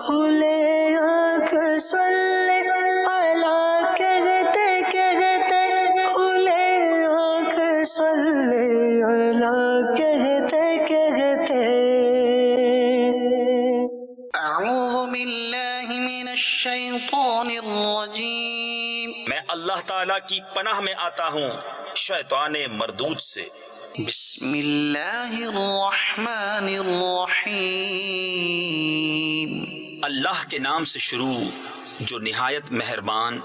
کھلے آنکھ سلے اللہ کہتے کہتے، کھلے آنکھ سلے اللہ کہتے کہتے۔ اعوذ باللہ من الشیطان الرجیم، میں اللہ تعالیٰ کی پناہ میں آتا ہوں شیطان مردود سے۔ بسم اللہ الرحمن الرحیم، اللہ کے نام سے شروع جو نہایت مہربان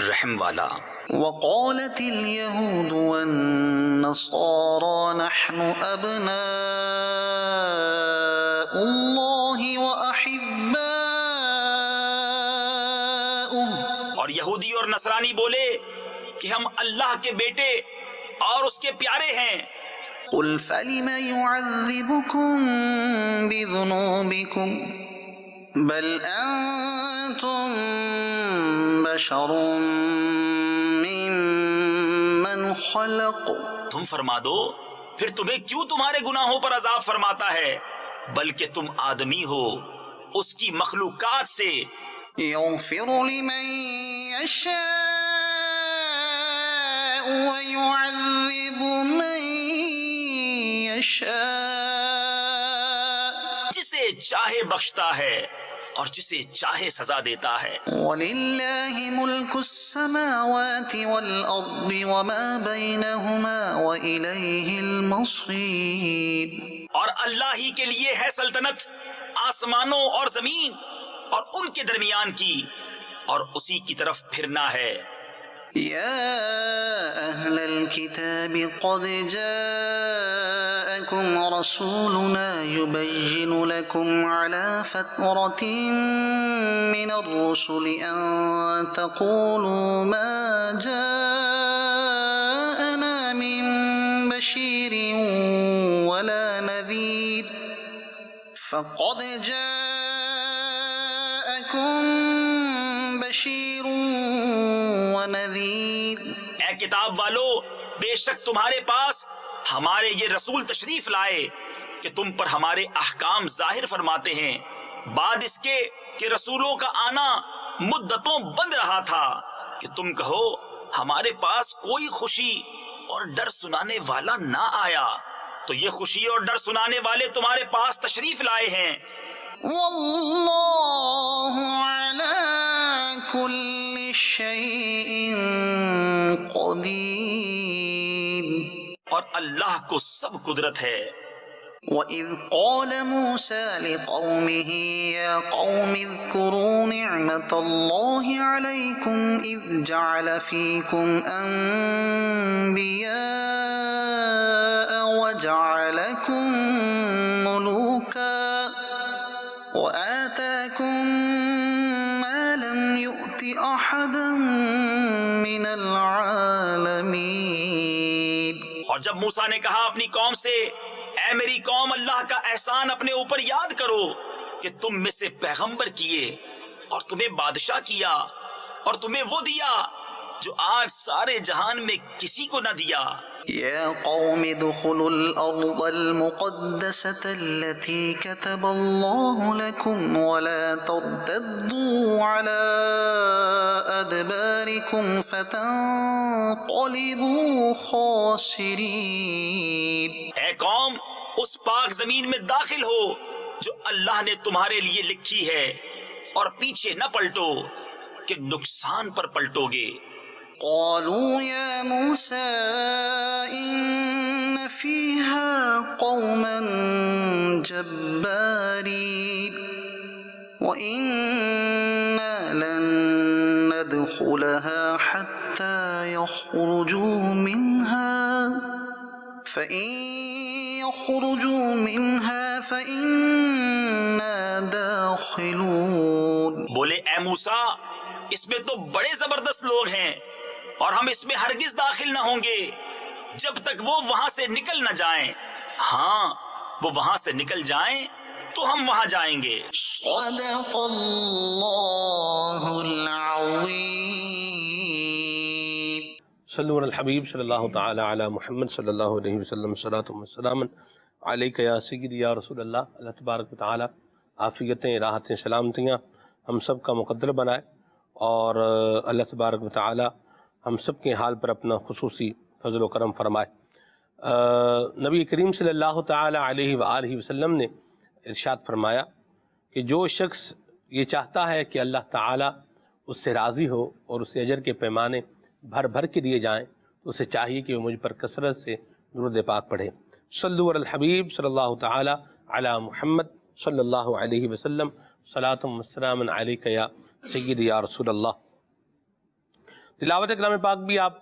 رحم والا۔ وقالت اليہود والنصارى نحن ابناء اللہ واحباؤہ، اور یہودی اور نصرانی بولے کہ ہم اللہ کے بیٹے اور اس کے پیارے ہیں۔ قل فلم يعذبكم بذنوبكم بل انتم بشر ممن خلق، تم فرما دو پھر تمہیں کیوں تمہارے گناہوں پر عذاب فرماتا ہے، بلکہ تم آدمی ہو اس کی مخلوقات سے۔ يغفر لمن يشاء ويعذب من يشاء، جسے چاہے بخشتا ہے اور جسے چاہے سزا دیتا ہے۔ وَلِلَّهِ مُلْكُ السَّمَاوَاتِ وَالْأَرْضِ وَمَا بَيْنَهُمَا وَإِلَيْهِ الْمَصِيرُ، اور اللہ ہی کے لیے ہے سلطنت آسمانوں اور زمین اور ان کے درمیان کی، اور اسی کی طرف پھرنا ہے۔ يا أهل الكتاب قد جاءكم رسولنا يبين لكم على فترة من الرسل أن تقولوا ما جاءنا من بشير ولا نذير، فقد جاءكم بشير ونذير۔ اے کتاب والو، بے شک تمہارے پاس ہمارے یہ رسول تشریف لائے کہ تم پر ہمارے احکام ظاہر فرماتے ہیں، بعد اس کے کہ رسولوں کا آنا مدتوں بند رہا تھا، کہ تم کہو ہمارے پاس کوئی خوشی اور ڈر سنانے والا نہ آیا، تو یہ خوشی اور ڈر سنانے والے تمہارے پاس تشریف لائے ہیں۔ واللہ علی کل شیء قدیر، اور اللہ کو سب قدرت ہے۔ وَإِذْ قَالَ مُوسَى لِقَوْمِهِ يَا قَوْمِ اذْكُرُوا نِعْمَةَ اللَّهِ عَلَيْكُمْ إِذْ جَعَلَ فِيكُمْ أَنْبِيَاءَ وَجَعَلَكُمْ مُلُوكًا وَآتَاكُمْ مَا لَمْ يُؤْتِ أَحَدًا مِنَ الْعَالَمِينَ۔ اور جب موسیٰ نے کہا اپنی قوم سے، اے میری قوم، اللہ کا احسان اپنے اوپر یاد کرو کہ تم میں سے پیغمبر کیے اور تمہیں بادشاہ کیا اور تمہیں وہ دیا جو آج سارے جہان میں کسی کو نہ دیا۔ یا قوم ادخلوا الارض المقدسة التي كتب الله لكم ولا ترتدوا على ادباركم فتنقلبوا خاسرين۔ اے قوم، اس پاک زمین میں داخل ہو جو اللہ نے تمہارے لیے لکھی ہے، اور پیچھے نہ پلٹو کہ نقصان پر پلٹو گے۔ قالوا يا موسى إن فيها قوما جبارين وإنا لن ندخلها حتى يخرجوا منها فإن يخرجوا منها فإنا داخلون۔ بولے اے موسیٰ، اس میں تو بڑے زبردست لوگ ہیں اور ہم اس میں ہرگز داخل نہ ہوں گے جب تک وہ وہاں سے نکل نہ جائیں۔ ہاں، وہ وہاں سے نکل جائیں تو ہم وہاں جائیں گے۔ صدق اللہ العظیم۔ صلو علی الحبیب صلی اللہ تعالی علی محمد صلی اللہ علیہ وسلم، صلاۃ و سلام علیک یا سیدی یا رسول اللہ۔ اللہ تبارک و تعالی عافیتیں، راحتیں، سلامتیاں ہم سب کا مقدر بنائے، اور اللہ تبارک و تعالی ہم سب کے حال پر اپنا خصوصی فضل و کرم فرمائے۔ نبی کریم صلی اللہ تعالی علیہ وآلہ وسلم نے ارشاد فرمایا کہ جو شخص یہ چاہتا ہے کہ اللہ تعالی اس سے راضی ہو اور اسے اجر کے پیمانے بھر بھر کے دیے جائیں، تو اسے چاہیے کہ وہ مجھ پر کثرت سے درود پاک پڑھے۔ صلو علی الحبیب صلی اللہ تعالی علی محمد صلی اللہ علیہ وسلم، صلاۃ و سلام علیک یا سیدی یا رسول اللہ۔ تلاوت کلام پاک بھی آپ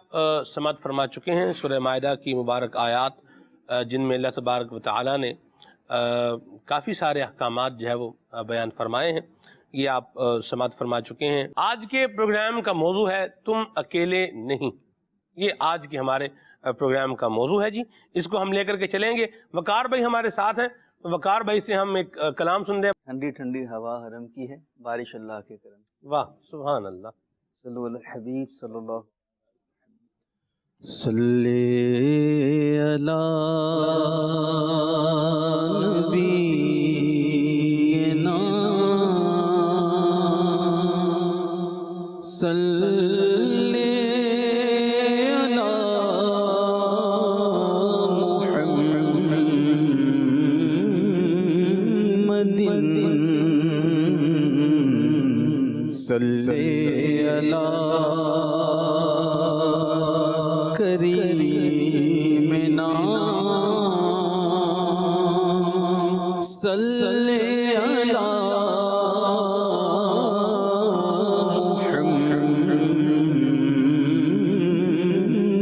سماعت فرما چکے ہیں، سورہ مائدہ کی مبارک آیات جن میں اللہ تبارک و تعالی نے کافی سارے احکامات جو ہے وہ بیان فرمائے ہیں، یہ آپ سماعت فرما چکے ہیں۔ آج کے پروگرام کا موضوع ہے تم اکیلے نہیں، یہ آج کے ہمارے پروگرام کا موضوع ہے جی، اس کو ہم لے کر کے چلیں گے۔ وقار بھائی ہمارے ساتھ ہیں، وقار بھائی سے ہم ایک کلام سن دیں۔ ٹھنڈی ٹھنڈی ہوا حرم کی ہے، بارش اللہ کے کرم۔ واہ سبحان اللہ۔ صلو علی الحبیب صلی اللہ صلی علی نبینا صلی علی محمد صلی علی کریمنا صلی علی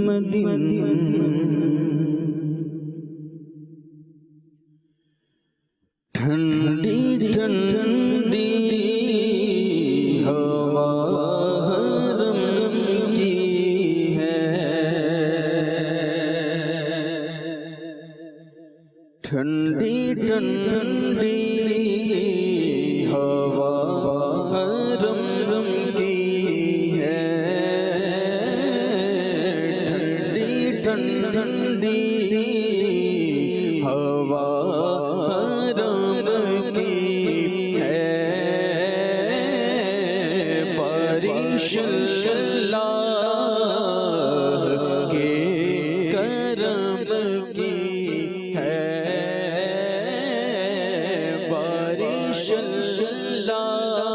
محمد۔ ٹھنڈی ٹھنڈی ہوا حرم کی ہے، ٹھنڈی ٹھنڈی ہوا حرم کی ہے، ٹھنڈی ٹھنڈی ہوا حرم کی ہے، بارش اللہ کے کرم کی ہے، بارش اللہ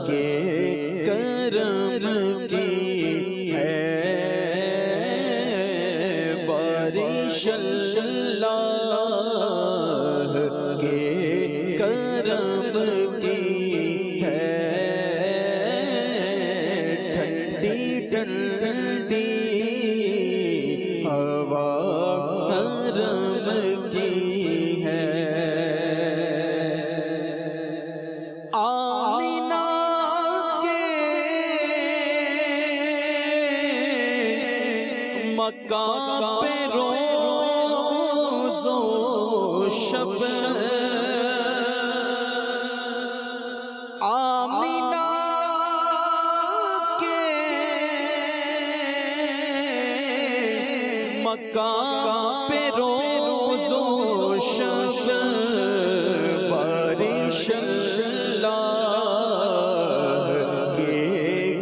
کے کرم کی ہے، بارش اللہ کے کرم کی ہے، ٹھنڈی ٹھنڈی ہوا حرم کی ہے، آمینہ کے مقام پہ روز و شب، آمینہ کے مقام پہ روز و شب، بارش اللہ کے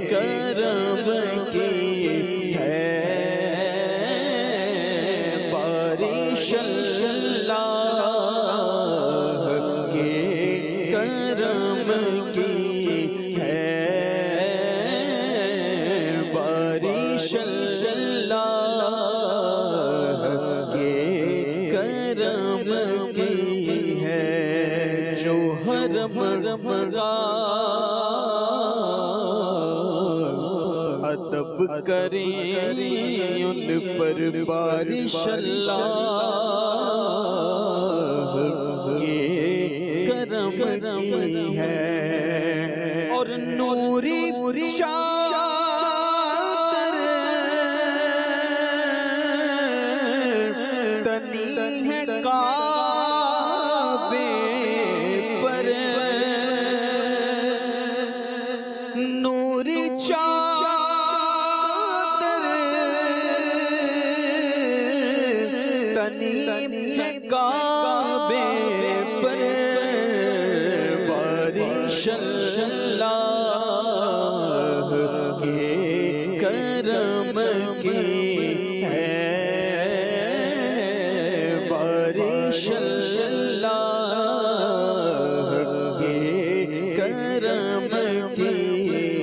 کرم کی ہے، بارش اللہ کے کرم کی ہے، بارش اللہ کے کرم کی ہے، جو حرم کا ادب کریں ان پر بارش اللہ کے کرم کی ہے، اور نوری چادر تنی ہے کعبے پر، نوری چادر تنی ہے کعبے پر، اللہ کے کرم کی ہے، بارش اللہ کے کرم کی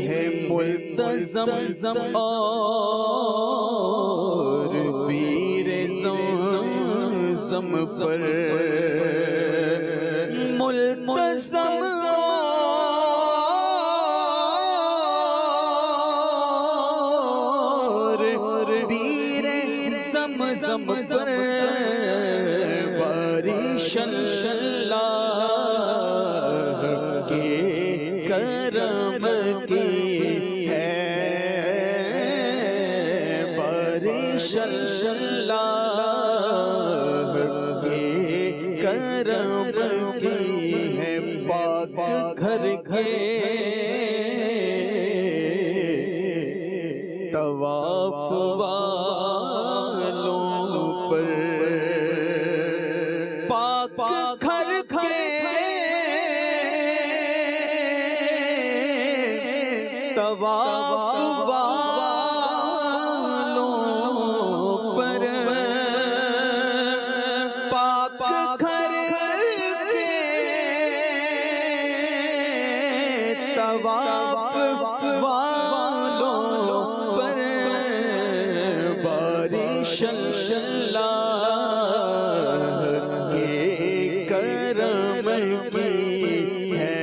ہے، ملتزم اور پیر زمزم پر ملتزم اور پیر زمزم پر بارش اللہ کے کرم کی ہے، بارش اللہ کے کرم کی ہے، پاک گھر کے طواف والوں پر، پاک گھر کے طواف والوں پر، پاک گھر کے طواف والوں پر بارش اللہ کے کرم کی ہے،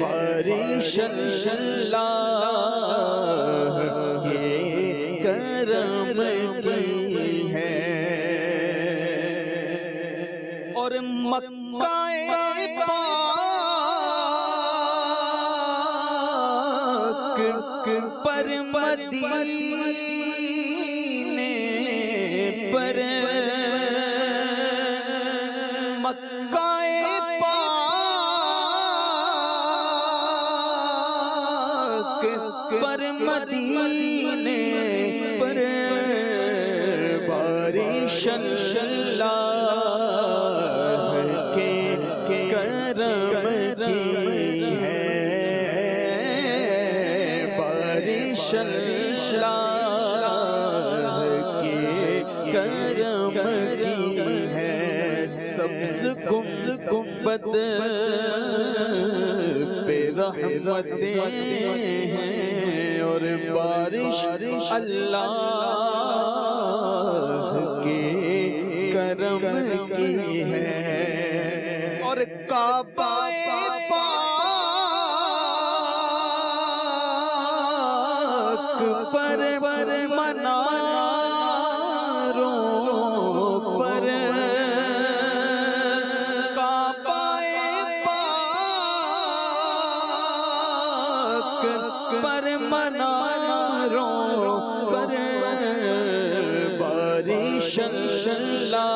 بارش اللہ کے کرم کی ہے، اور مکہ پاک پر مدینے پر، مکہ پاک پر مدینے پر بارش اللہ کے کرم کی ہے، بارش اللہ کے کرم کی ہے، سبز گنبد پہ رحمتیں ہیں، اور بارش اللہ کے کرم کی ہے، اور کعبہ پاک پر مناروں پر، کعبہ پاک پر مناروں پر بارش اللہ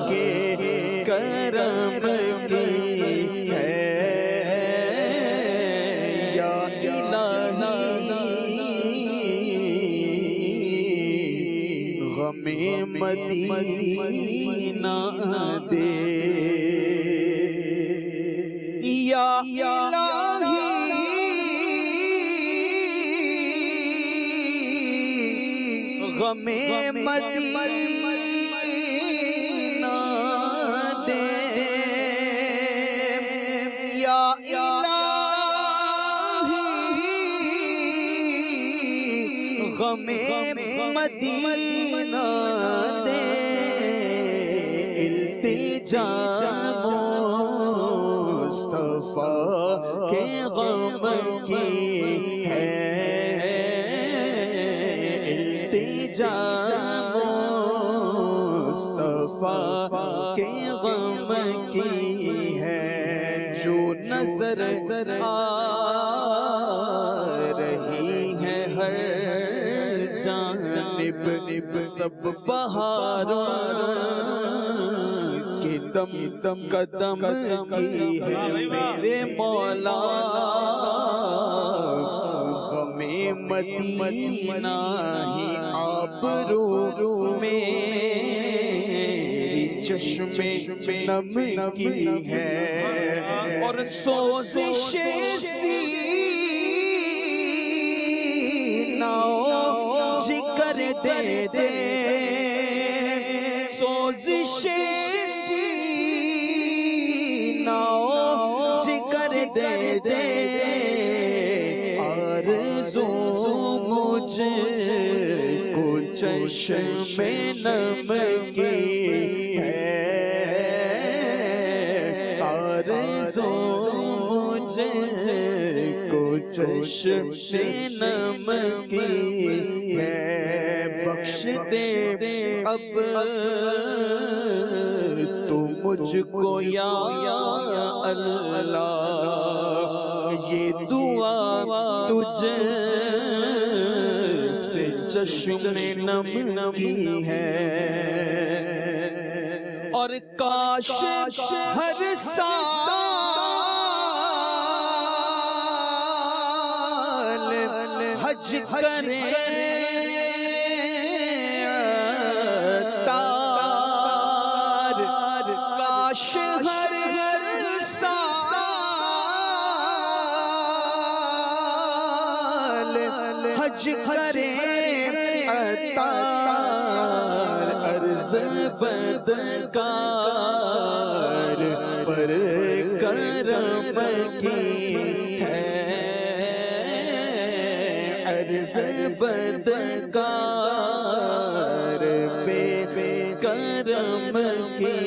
کے کرم کی ہے، یا الہی غم مدینہ دے، یا الہی غم مدینہ دے، یا الہی غم مدینہ دے، التجا مصطفیٰ کے غم کی ہے، التجا مصطفیٰ کے غم کی ہے، جو نظر آ رہی ہے ہر جانب، سب بہاروں کے دم قدم کی ہے، میرے مولا غم مدینہ ہی آبرو میری چشمے نم کی ہے اور سوزش سینہ جگر دے دے سوزش سینہ جگر دے دے آرزو مجھے کو چشم نم کی ہے آرزو مجھے کو چشم نم کی ہے بخش دے اب تو مجھ کو یا اللہ یہ دعا تجھے سے چشم نم کی ہے اور کاش ہر سال حج کرے تار کاش ہر سال حج کرے عطار عرض بدکار پر کرم کی ہے عرض بدکار پہ کرم کی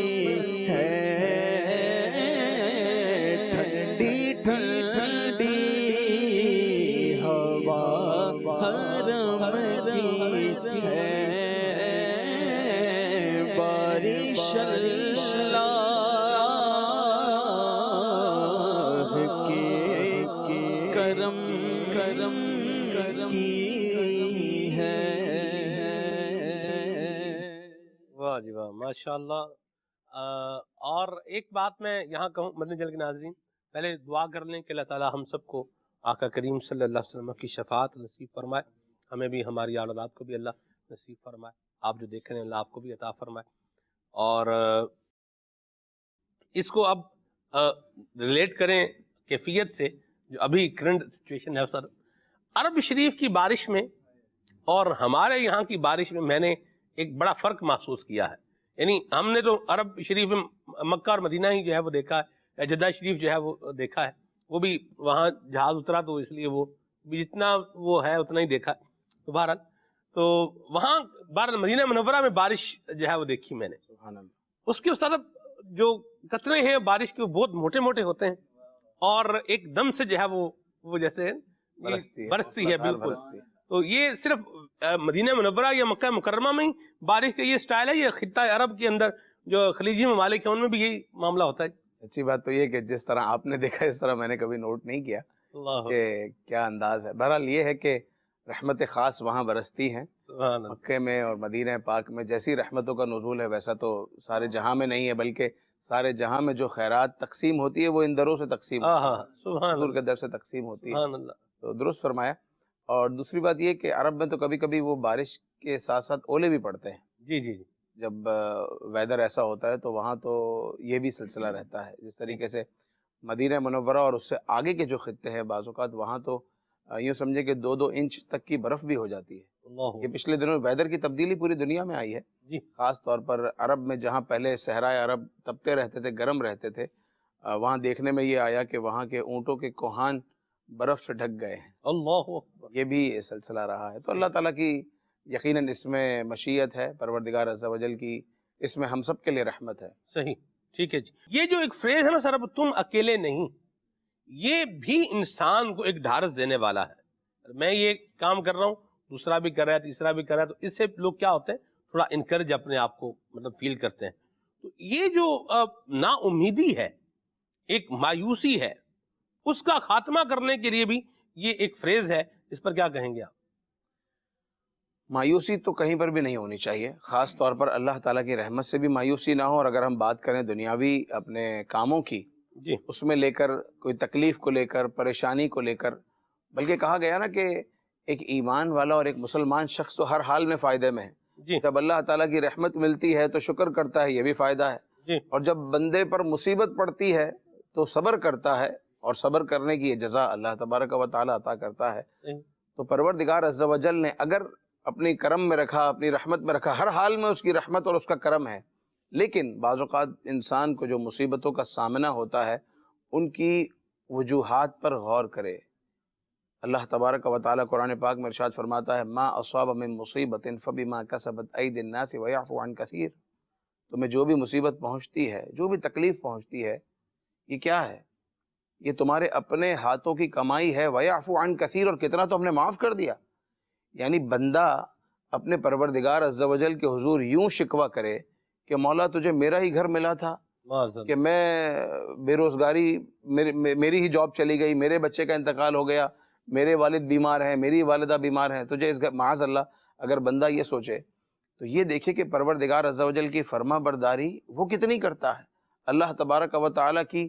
ہے ٹھنڈی ٹھنڈی ہوا حرم کی ہے بارش اللہ کے کرم کی ہے واہ جی واہ ماشاء اللہ. اور ایک بات میں یہاں کہوں مدنی چینل کے ناظرین، پہلے دعا کر لیں کہ اللہ تعالی ہم سب کو آقا کریم صلی اللہ علیہ وسلم کی شفاعت نصیب فرمائے، ہمیں بھی ہماری اولاد کو بھی اللہ نصیب فرمائے، آپ جو دیکھ رہے ہیں اللہ آپ کو بھی عطا فرمائے. اور اس کو اب ریلیٹ کریں کیفیت سے جو ابھی کرنٹ سچویشن ہے. سر عرب شریف کی بارش میں اور ہمارے یہاں کی بارش میں نے ایک بڑا فرق محسوس کیا ہے. یعنی ہم نے تو عرب شریف میں مکہ اور مدینہ ہی جو ہے وہ دیکھا ہے، یا جدہ شریف جو ہے وہ دیکھا ہے، وہ بھی وہاں جہاز اترا تو اس لیے وہ بھی جتنا وہ ہے اتنا ہی دیکھا. تو بہرحال تو وہاں مدینہ منورہ میں بارش جو ہے وہ دیکھی میں نے. اس کے طرف جو قطرے ہیں بارش کے وہ بہت موٹے موٹے ہوتے ہیں اور ایک دم سے جو ہے وہ جیسے برستی ہے بالکل. تو یہ صرف مدینہ منورہ یا مکہ مکرمہ میں ہی بارش کا یہ سٹائل ہے، یہ خطہ عرب کے اندر جو خلیجی ممالک ہیں ان میں بھی یہی معاملہ ہوتا ہے؟ سچی بات تو یہ کہ جس طرح آپ نے دیکھا اس طرح میں نے کبھی نوٹ نہیں کیا کہ کیا انداز ہے. بہرحال یہ ہے کہ رحمت خاص وہاں برستی ہیں مکہ میں اور مدینہ پاک میں. جیسی رحمتوں کا نزول ہے ویسا تو سارے جہاں میں نہیں ہے، بلکہ سارے جہاں میں جو خیرات تقسیم ہوتی ہے وہ ان دروں سے تقسیم حضور کے در سے تقسیم ہوتی ہے. تو درست فرمایا. اور دوسری بات یہ کہ عرب میں تو کبھی کبھی وہ بارش کے ساتھ ساتھ اولے بھی پڑتے ہیں. جی جی جی جب ویدر ایسا ہوتا ہے تو وہاں تو یہ بھی سلسلہ رہتا ہے. جس طریقے سے مدینہ منورہ اور اس سے آگے کے جو خطے ہیں بعض اوقات وہاں تو یوں سمجھے کہ 2-2 انچ تک کی برف بھی ہو جاتی ہے. یہ پچھلے دنوں ویدر کی تبدیلی پوری دنیا میں آئی ہے. خاص طور پر عرب میں جہاں پہلے صحرائے عرب تپتے رہتے تھے، گرم رہتے تھے، وہاں دیکھنے میں یہ آیا کہ وہاں کے اونٹوں کے کوہان برف سے ڈھک گئے ہیں. اللہ یہ بھی سلسلہ رہا ہے. تو اللہ تعالیٰ کی یقیناً اس میں مشیت ہے، پروردگار عز و جل کی اس میں ہم سب کے لیے رحمت ہے. صحیح ٹھیک ہے جی. یہ جو ایک فریز ہے نا سر، اب تم اکیلے نہیں، یہ بھی انسان کو ایک ڈھارس دینے والا ہے. میں یہ کام کر رہا ہوں، دوسرا بھی کر رہا ہے، تیسرا بھی کر رہا ہے، تو اس سے لوگ کیا ہوتے ہیں تھوڑا انکریج اپنے آپ کو مطلب فیل کرتے ہیں. تو یہ جو نا امیدی ہے، ایک مایوسی ہے، اس کا خاتمہ کرنے کے لیے بھی یہ ایک فریز ہے. اس پر کیا کہیں گے آپ؟ مایوسی تو کہیں پر بھی نہیں ہونی چاہیے، خاص طور پر اللہ تعالیٰ کی رحمت سے بھی مایوسی نہ ہو. اور اگر ہم بات کریں دنیاوی اپنے کاموں کی جی، اس میں لے کر کوئی تکلیف کو لے کر، پریشانی کو لے کر، بلکہ کہا گیا نا کہ ایک ایمان والا اور ایک مسلمان شخص تو ہر حال میں فائدے میں ہے. جی جب اللہ تعالیٰ کی رحمت ملتی ہے تو شکر کرتا ہے، یہ بھی فائدہ ہے. جی اور جب بندے پر مصیبت پڑتی ہے تو صبر کرتا ہے، اور صبر کرنے کی یہ جزا اللہ تبارک و تعالیٰ عطا کرتا ہے۔ تو پروردگار عز و جل نے اگر اپنی کرم میں رکھا، اپنی رحمت میں رکھا، ہر حال میں اس کی رحمت اور اس کا کرم ہے، لیکن بعض اوقات انسان کو جو مصیبتوں کا سامنا ہوتا ہے ان کی وجوہات پر غور کرے۔ اللہ تبارک و تعالیٰ قرآن پاک میں ارشاد فرماتا ہے ما اصاب من مصیبت فبما کسبت ایدی الناس ویعفو عن کثیر، تمہیں جو بھی مصیبت پہنچتی ہے، جو بھی تکلیف پہنچتی ہے، یہ کیا ہے؟ یہ تمہارے اپنے ہاتھوں کی کمائی ہے، ویعفو عن کثیر، اور کتنا تو ہم نے معاف کر دیا۔ یعنی بندہ اپنے پروردگار عز و جل کے حضور یوں شکوہ کرے کہ مولا تجھے میرا ہی گھر ملا تھا، کہ میں بے روزگاری، میری ہی جاب چلی گئی، میرے بچے کا انتقال ہو گیا، میرے والد بیمار ہیں، میری والدہ بیمار ہیں، تجھے اس گھر، معاذ اللہ اگر بندہ یہ سوچے تو یہ دیکھے کہ پروردگار عز و جل کی فرما برداری وہ کتنی کرتا ہے، اللہ تبارک و تعالیٰ کی،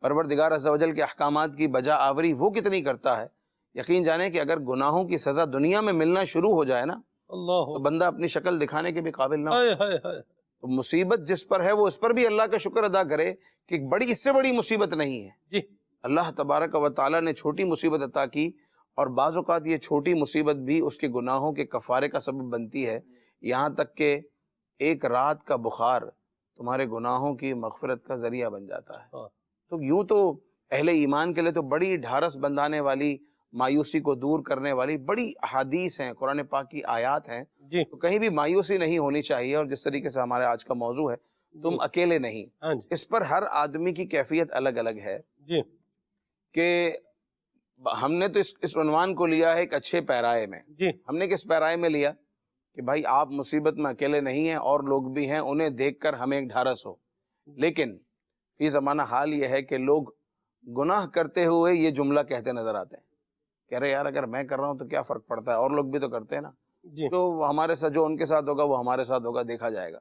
پروردگار عز و جل کے احکامات کی بجا آوری وہ کتنی کرتا ہے۔ یقین جانے کہ اگر گناہوں کی سزا دنیا میں ملنا شروع ہو جائے نا تو بندہ اپنی شکل دکھانے کے بھی قابل نہ ہو۔ تو مصیبت جس پر ہے وہ اس پر بھی اللہ کا شکر ادا کرے کہ بڑی، اس سے بڑی مصیبت نہیں ہے۔ جی اللہ تبارک و تعالیٰ نے چھوٹی مصیبت عطا کی، اور بعض اوقات یہ چھوٹی مصیبت بھی اس کے گناہوں کے کفارے کا سبب بنتی ہے، یہاں تک کہ ایک رات کا بخار تمہارے گناہوں کی مغفرت کا ذریعہ بن جاتا ہے۔ تو یوں تو اہل ایمان کے لیے تو بڑی ڈھارس بندانے والی، مایوسی کو دور کرنے والی بڑی احادیث ہیں، قرآن پاک کی آیات ہیں، جی تو کہیں بھی مایوسی نہیں ہونی چاہیے۔ اور جس طریقے سے ہمارے آج کا موضوع ہے تم اکیلے نہیں، ہاں جی اس پر ہر آدمی کی کیفیت الگ الگ ہے۔ جی کہ ہم نے تو اس عنوان کو لیا ہے ایک اچھے پیرائے میں، جی ہم نے کس پیرائے میں لیا کہ بھائی آپ مصیبت میں اکیلے نہیں ہیں، اور لوگ بھی ہیں، انہیں دیکھ کر ہمیں ایک ڈھارس ہو۔ لیکن فی زمانہ حال یہ ہے کہ لوگ گناہ کرتے ہوئے یہ جملہ کہتے نظر آتے ہیں، کہہ رہے یار اگر میں کر رہا ہوں تو کیا فرق پڑتا ہے، اور لوگ بھی تو کرتے ہیں نا، جی تو ہمارے ساتھ جو ان کے ساتھ ہوگا وہ ہمارے ساتھ ہوگا، دیکھا جائے گا،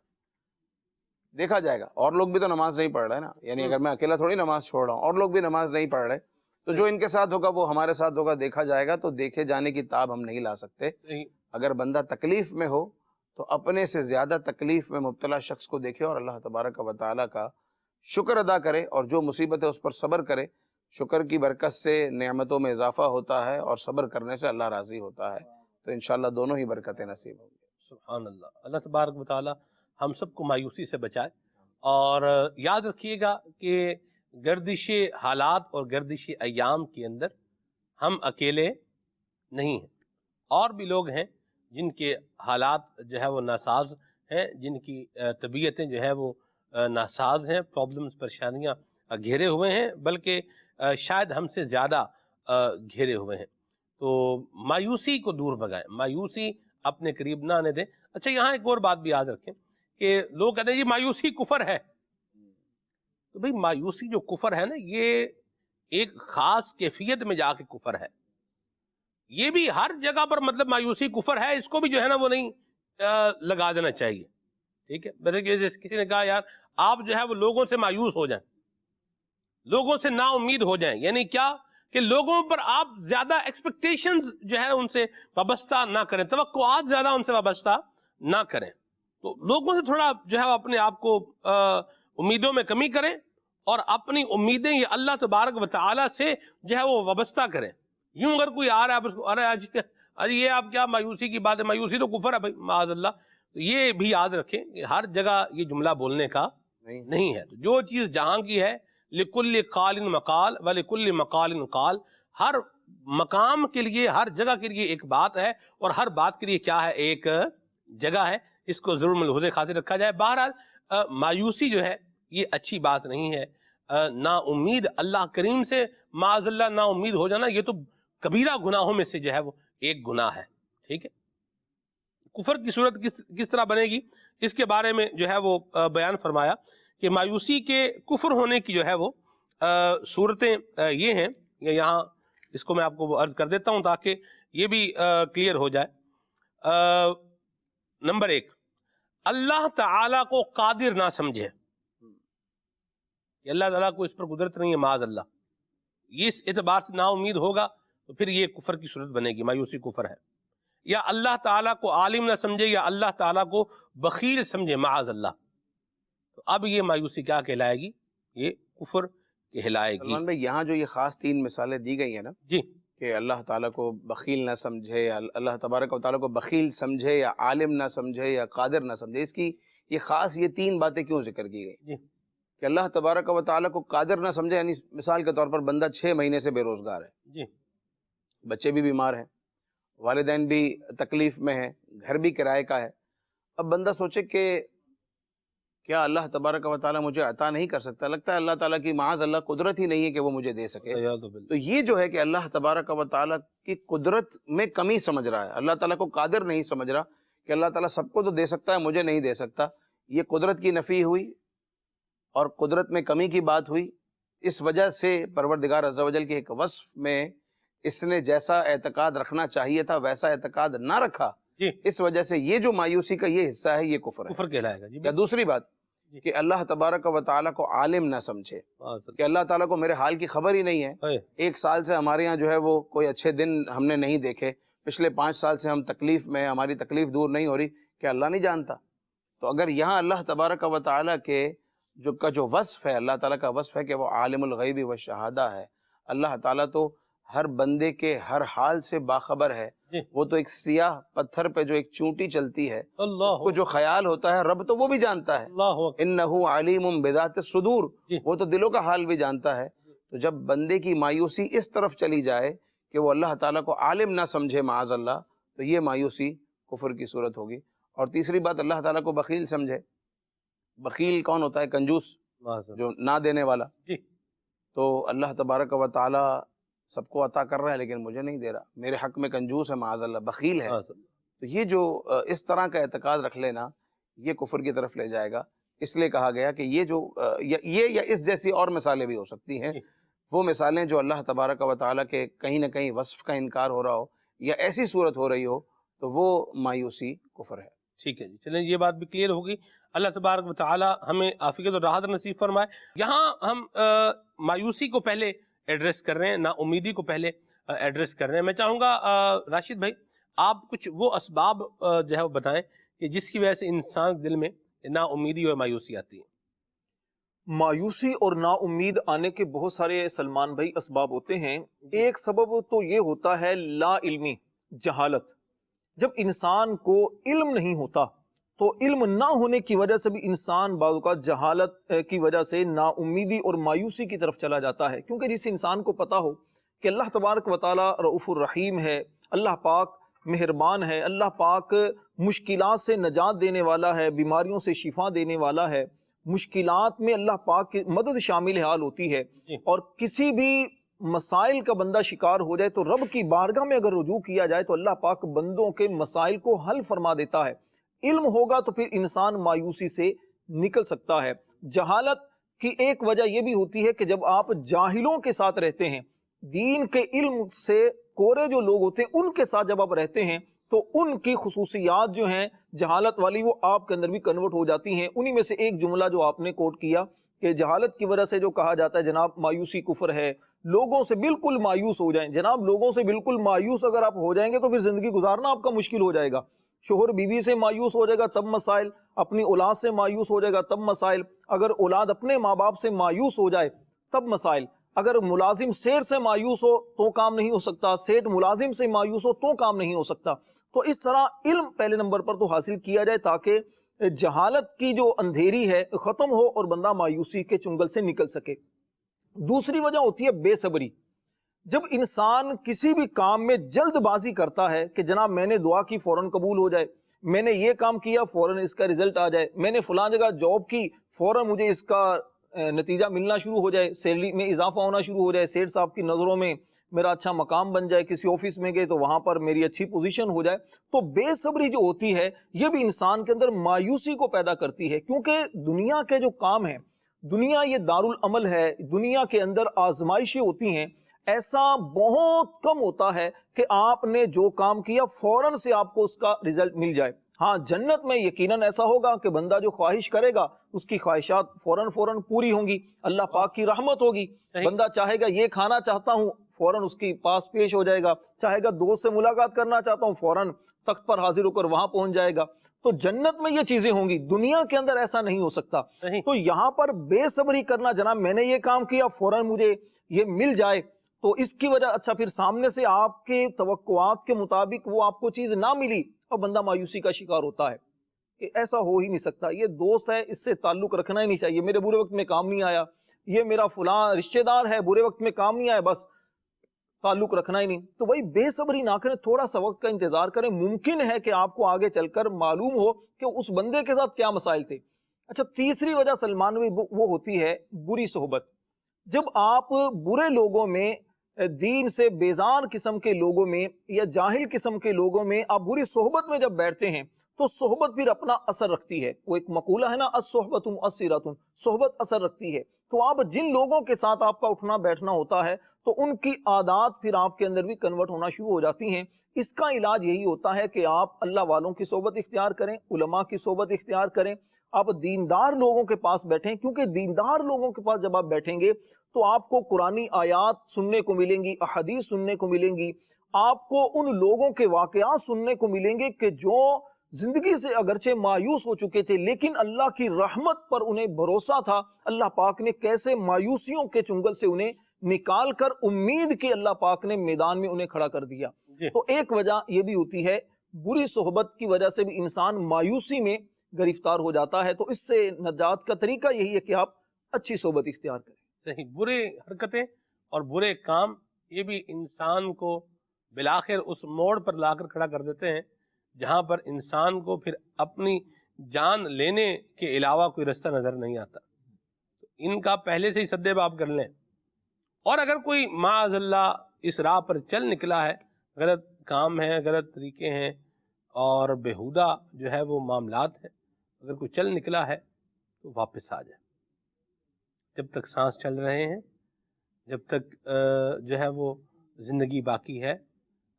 دیکھا جائے گا۔ اور لوگ بھی تو نماز نہیں پڑھ رہے نا، یعنی اگر میں اکیلا تھوڑی نماز چھوڑ رہا ہوں، اور لوگ بھی نماز نہیں پڑھ رہے، تو جو ان کے ساتھ ہوگا وہ ہمارے ساتھ ہوگا، دیکھا جائے گا۔ تو دیکھے جانے کی تاب ہم نہیں لا سکتے۔ اگر بندہ تکلیف میں ہو تو اپنے سے زیادہ تکلیف میں مبتلا شخص کو دیکھے اور اللہ تبارک و تعالیٰ کا شکر ادا کرے، اور جو مصیبت ہے اس پر صبر کرے۔ شکر کی برکت سے نعمتوں میں اضافہ ہوتا ہے، اور صبر کرنے سے اللہ راضی ہوتا ہے۔ تو انشاءاللہ دونوں ہی برکتیں نصیب ہوں گی۔ سبحان اللہ۔ اللہ تبارک و تعالی ہم سب کو مایوسی سے بچائے، اور یاد رکھیے گا کہ گردش حالات اور گردش ایام کے اندر ہم اکیلے نہیں ہیں، اور بھی لوگ ہیں جن کے حالات جو ہے وہ ناساز ہیں، جن کی طبیعتیں جو ہے وہ ناساز ہیں، پرابلمز، پریشانیاں گھیرے ہوئے ہیں، بلکہ شاید ہم سے زیادہ گھیرے ہوئے ہیں۔ تو مایوسی کو دور بھگائیں، مایوسی اپنے قریب نہ آنے دیں۔ اچھا یہاں ایک اور بات بھی یاد رکھیں کہ لوگ کہتے ہیں یہ مایوسی کفر ہے، تو بھئی مایوسی جو کفر ہے نا، یہ ایک خاص کیفیت میں جا کے کفر ہے۔ یہ بھی ہر جگہ پر مطلب مایوسی کفر ہے، اس کو بھی جو ہے نا وہ نہیں لگا دینا چاہیے، ٹھیک ہے۔ جیسے کسی نے کہا یار آپ جو ہے وہ لوگوں سے مایوس ہو جائیں، لوگوں سے نا امید ہو جائیں، یعنی کیا کہ لوگوں پر آپ زیادہ ایکسپیکٹیشنز جو ہے ان سے وابستہ نہ کریں، توقعات زیادہ ان سے وابستہ نہ کریں۔ تو لوگوں سے تھوڑا جو ہے اپنے آپ کو امیدوں میں کمی کریں، اور اپنی امیدیں یہ اللہ تبارک و تعالی سے جو ہے وہ وابستہ کریں۔ یوں اگر کوئی آ رہا ہے آپ اس کو ارے یہ آپ کیا مایوسی کی بات ہے، مایوسی تو کفر ہے بھائی، معاذ اللہ۔ تو یہ بھی یاد رکھیں کہ ہر جگہ یہ جملہ بولنے کا نہیں ہے۔ تو جو چیز جہاں کی ہے، لکل قال مقال ولکل مقال قال، ہر مقام کے لیے، ہر جگہ کے لیے ایک بات ہے، اور ہر بات کے لیے کیا ہے، ایک جگہ ہے۔ اس کو ضرور ملحوظ خاطر رکھا جائے۔ بہرحال مایوسی جو ہے یہ اچھی بات نہیں ہے۔ نا امید اللہ کریم سے معاذ اللہ نا امید ہو جانا، یہ تو کبیرہ گناہوں میں سے جو ہے وہ ایک گناہ ہے، ٹھیک ہے۔ کفر کی صورت کس طرح بنے گی، اس کے بارے میں جو ہے وہ بیان فرمایا کہ مایوسی کے کفر ہونے کی جو ہے وہ صورتیں یہ ہیں، یہاں اس کو میں آپ کو عرض کر دیتا ہوں تاکہ یہ بھی کلیئر ہو جائے۔ نمبر 1، اللہ تعالیٰ کو قادر نہ سمجھے، اللہ تعالیٰ کو اس پر قدرت نہیں ہے، معاذ اللہ، یہ اس اعتبار سے نا امید ہوگا تو پھر یہ کفر کی صورت بنے گی، مایوسی کفر ہے۔ یا اللہ تعالیٰ کو عالم نہ سمجھے، یا اللہ تعالیٰ کو بخیل سمجھے، معاذ اللہ، تو اب یہ مایوسی کیا کہلائے گی؟ یہ کفر کہلائے گی۔ سلمان بھائی یہاں جو یہ خاص 3 مثالیں دی گئی ہیں نا جی، کہ اللہ تعالیٰ کو بخیل نہ سمجھے یا اللہ تبارک و تعالیٰ کو بخیل سمجھے یا عالم نہ سمجھے یا قادر نہ سمجھے، اس کی یہ خاص یہ 3 باتیں کیوں ذکر کی گئی جی، کہ اللہ تبارک و تعالیٰ کو قادر نہ سمجھے؟ یعنی مثال کے طور پر بندہ 6 مہینے سے بے روزگار ہے، جی، بچے بھی بیمار ہیں، والدین بھی تکلیف میں ہیں، گھر بھی کرائے کا ہے۔ اب بندہ سوچے کہ کیا اللہ تبارک و تعالیٰ مجھے عطا نہیں کر سکتا؟ لگتا ہے اللہ تعالیٰ کی معاذ اللہ قدرت ہی نہیں ہے کہ وہ مجھے دے سکے۔ تو یہ جو ہے کہ اللہ تبارک و تعالیٰ کی قدرت میں کمی سمجھ رہا ہے، اللہ تعالیٰ کو قادر نہیں سمجھ رہا کہ اللہ تعالیٰ سب کو تو دے سکتا ہے، مجھے نہیں دے سکتا۔ یہ قدرت کی نفی ہوئی اور قدرت میں کمی کی بات ہوئی۔ اس وجہ سے پروردگار عز و جل کے ایک وصف میں اس نے جیسا اعتقاد رکھنا چاہیے تھا ویسا اعتقاد نہ رکھا، جی، اس وجہ سے یہ جو مایوسی کا یہ حصہ ہے یہ کفر ہے۔ کفر کہلائے گا۔ جی، یا دوسری بات کہ اللہ تبارک و تعالیٰ کو عالم نہ سمجھے، کہ اللہ تعالیٰ کو میرے حال کی خبر ہی نہیں ہے، 1 سال سے ہمارے یہاں جو ہے وہ کوئی اچھے دن ہم نے نہیں دیکھے، پچھلے 5 سال سے ہم تکلیف میں، ہماری تکلیف دور نہیں ہو رہی، کہ اللہ نہیں جانتا؟ تو اگر یہاں اللہ تبارک و تعالیٰ کے جو وصف ہے، اللہ تعالیٰ کا وصف ہے کہ وہ عالم الغیب و شہادہ ہے، اللہ تعالیٰ تو ہر بندے کے ہر حال سے باخبر ہے۔ وہ تو ایک سیاہ پتھر پہ جو ایک چونٹی چلتی ہے، اس کو جو خیال ہوتا ہے رب تو وہ بھی جانتا ہے، انہو علیم بذات الصدور، وہ تو دلوں کا حال بھی جانتا ہے۔ تو جب بندے کی مایوسی اس طرف چلی جائے کہ وہ اللہ تعالیٰ کو عالم نہ سمجھے معاذ اللہ، تو یہ مایوسی کفر کی صورت ہوگی۔ اور تیسری بات، اللہ تعالیٰ کو بخیل سمجھے۔ بخیل کون ہوتا ہے؟ کنجوس، جو نہ دینے والا۔ تو اللہ تبارک و تعالیٰ سب کو عطا کر رہا ہے لیکن مجھے نہیں دے رہا، میرے حق میں کنجوس ہے معاذ اللہ، بخیل ہے۔ تو یہ جو اس طرح کا اعتقاد رکھ لینا یہ کفر کی طرف لے جائے گا۔ اس لیے کہا گیا کہ یہ جو یہ یا اس جیسی اور مثالیں بھی ہو سکتی ہیں، وہ مثالیں جو اللہ تبارک و تعالیٰ کے کہیں نہ کہیں وصف کا انکار ہو رہا ہو یا ایسی صورت ہو رہی ہو تو وہ مایوسی کفر ہے۔ ٹھیک ہے جی، چلیں یہ بات بھی کلیئر ہوگی۔ اللہ تبارک و تعالی ہمیں عافیت اور راحت نصیب فرمائے۔ یہاں ہم مایوسی کو پہلے ایڈریس کر رہے ہیں، نا امیدی کو پہلے ایڈریس کر رہے ہیں۔ میں چاہوں گا راشد بھائی آپ کچھ وہ اسباب جو ہے وہ بتائیں کہ جس کی وجہ سے انسان کے دل میں نا امیدی اور مایوسی آتی ہے۔ مایوسی اور نا امید آنے کے بہت سارے سلمان بھائی اسباب ہوتے ہیں۔ ایک سبب تو یہ ہوتا ہے لا علمی، جہالت۔ جب انسان کو علم نہیں ہوتا تو علم نہ ہونے کی وجہ سے بھی انسان بعض اوقات جہالت کی وجہ سے نا امیدی اور مایوسی کی طرف چلا جاتا ہے، کیونکہ جس انسان کو پتا ہو کہ اللہ تبارک و تعالی رؤوف الرحیم ہے، اللہ پاک مہربان ہے، اللہ پاک مشکلات سے نجات دینے والا ہے، بیماریوں سے شفا دینے والا ہے، مشکلات میں اللہ پاک کی مدد شامل حال ہوتی ہے، اور کسی بھی مسائل کا بندہ شکار ہو جائے تو رب کی بارگاہ میں اگر رجوع کیا جائے تو اللہ پاک بندوں کے مسائل کو حل فرما دیتا ہے۔ علم ہوگا تو پھر انسان مایوسی سے نکل سکتا ہے۔ جہالت کی ایک وجہ یہ بھی ہوتی ہے کہ جب آپ جاہلوں کے ساتھ رہتے ہیں، دین کے علم سے کورے جو لوگ ہوتے ہیں ان کے ساتھ جب آپ رہتے ہیں تو ان کی خصوصیات جو ہیں جہالت والی وہ آپ کے اندر بھی کنورٹ ہو جاتی ہیں۔ انہی میں سے ایک جملہ جو آپ نے کوٹ کیا کہ جہالت کی وجہ سے جو کہا جاتا ہے جناب مایوسی کفر ہے، لوگوں سے بالکل مایوس ہو جائیں۔ جناب لوگوں سے بالکل مایوس اگر آپ ہو جائیں گے تو پھر زندگی گزارنا آپ کا مشکل ہو جائے گا۔ شوہر بیوی سے مایوس ہو جائے گا تب مسائل، اپنی اولاد سے مایوس ہو جائے گا تب مسائل، اگر اولاد اپنے ماں باپ سے مایوس ہو جائے تب مسائل، اگر ملازم سیٹ سے مایوس ہو تو کام نہیں ہو سکتا، سیٹ ملازم سے مایوس ہو تو کام نہیں ہو سکتا۔ تو اس طرح علم پہلے نمبر پر تو حاصل کیا جائے تاکہ جہالت کی جو اندھیری ہے ختم ہو اور بندہ مایوسی کے چنگل سے نکل سکے۔ دوسری وجہ ہوتی ہے بے صبری۔ جب انسان کسی بھی کام میں جلد بازی کرتا ہے کہ جناب میں نے دعا کی فوراً قبول ہو جائے، میں نے یہ کام کیا فوراً اس کا رزلٹ آ جائے، میں نے فلاں جگہ جاب کی فوراً مجھے اس کا نتیجہ ملنا شروع ہو جائے، سیلری میں اضافہ ہونا شروع ہو جائے، سیٹ صاحب کی نظروں میں میرا اچھا مقام بن جائے، کسی آفس میں گئے تو وہاں پر میری اچھی پوزیشن ہو جائے، تو بے صبری جو ہوتی ہے یہ بھی انسان کے اندر مایوسی کو پیدا کرتی ہے۔ کیونکہ دنیا کے جو کام ہیں، دنیا یہ دارالعمل ہے، دنیا کے اندر آزمائشیں ہوتی ہیں، ایسا بہت کم ہوتا ہے کہ آپ نے جو کام کیا فوراً سے آپ کو اس کا رزلٹ مل جائے۔ ہاں جنت میں یقیناً ایسا ہوگا کہ بندہ جو خواہش کرے گا اس کی خواہشات فوراً پوری ہوں گی، اللہ پاک کی رحمت ہوگی۔ بندہ چاہے گا یہ کھانا چاہتا ہوں فوراً اس کی پاس پیش ہو جائے گا، چاہے گا دوست سے ملاقات کرنا چاہتا ہوں فوراً تخت پر حاضر ہو کر وہاں پہنچ جائے گا۔ تو جنت میں یہ چیزیں ہوں گی، دنیا کے اندر ایسا نہیں ہو سکتا۔ تو یہاں پر بے صبری کرنا، جناب میں نے یہ کام کیا فوراً مجھے یہ مل جائے، تو اس کی وجہ اچھا پھر سامنے سے آپ کے توقعات کے مطابق وہ آپ کو چیز نہ ملی اور بندہ مایوسی کا شکار ہوتا ہے کہ ایسا ہو ہی نہیں سکتا، یہ دوست ہے اس سے تعلق رکھنا ہی نہیں چاہیے، میرے برے وقت میں کام نہیں آیا، یہ میرا فلاں رشتہ دار ہے برے وقت میں کام نہیں آیا، بس تعلق رکھنا ہی نہیں۔ تو بھائی بے صبری نہ کریں، تھوڑا سا وقت کا انتظار کریں، ممکن ہے کہ آپ کو آگے چل کر معلوم ہو کہ اس بندے کے ساتھ کیا مسائل تھے۔ اچھا تیسری وجہ سلمان بھائی وہ ہوتی ہے بری صحبت۔ جب آپ برے لوگوں میں، دین سے بیزار قسم کے لوگوں میں یا جاہل قسم کے لوگوں میں آپ بری صحبت میں جب بیٹھتے ہیں تو صحبت پھر اپنا اثر رکھتی ہے۔ وہ ایک مقولہ ہے نا، الصحبۃ مؤثرۃ، صحبت اثر رکھتی ہے۔ تو آپ جن لوگوں کے ساتھ آپ کا اٹھنا بیٹھنا ہوتا ہے تو ان کی عادات پھر آپ کے اندر بھی کنورٹ ہونا شروع ہو جاتی ہیں۔ اس کا علاج یہی ہوتا ہے کہ آپ اللہ والوں کی صحبت اختیار کریں، علماء کی صحبت اختیار کریں، آپ دیندار لوگوں کے پاس بیٹھیں، کیونکہ دیندار لوگوں کے پاس جب آپ بیٹھیں گے تو آپ کو قرآنی آیات سننے کو ملیں گی، احادیث سننے کو ملیں گی، آپ کو ان لوگوں کے واقعات سننے کو ملیں گے کہ جو زندگی سے اگرچہ مایوس ہو چکے تھے لیکن اللہ کی رحمت پر انہیں بھروسہ تھا، اللہ پاک نے کیسے مایوسیوں کے چنگل سے انہیں نکال کر امید کے اللہ پاک نے میدان میں انہیں کھڑا کر دیا۔ تو ایک وجہ یہ بھی ہوتی ہے، بری صحبت کی وجہ سے بھی انسان مایوسی میں گرفتار ہو جاتا ہے، تو اس سے نجات کا طریقہ یہی ہے کہ آپ اچھی صحبت اختیار کریں۔ صحیح، برے حرکتیں اور برے کام یہ بھی انسان کو بالآخر اس موڑ پر لا کر کھڑا کر دیتے ہیں جہاں پر انسان کو پھر اپنی جان لینے کے علاوہ کوئی رستہ نظر نہیں آتا۔ ان کا پہلے سے ہی سدے باب کر لیں، اور اگر کوئی معاذ اللہ اس راہ پر چل نکلا ہے، غلط کام ہے، غلط طریقے ہیں اور بیہودہ جو ہے وہ معاملات ہیں، اگر کوئی چل نکلا ہے تو واپس آ جائے۔ جب تک سانس چل رہے ہیں، جب تک جو ہے وہ زندگی باقی ہے،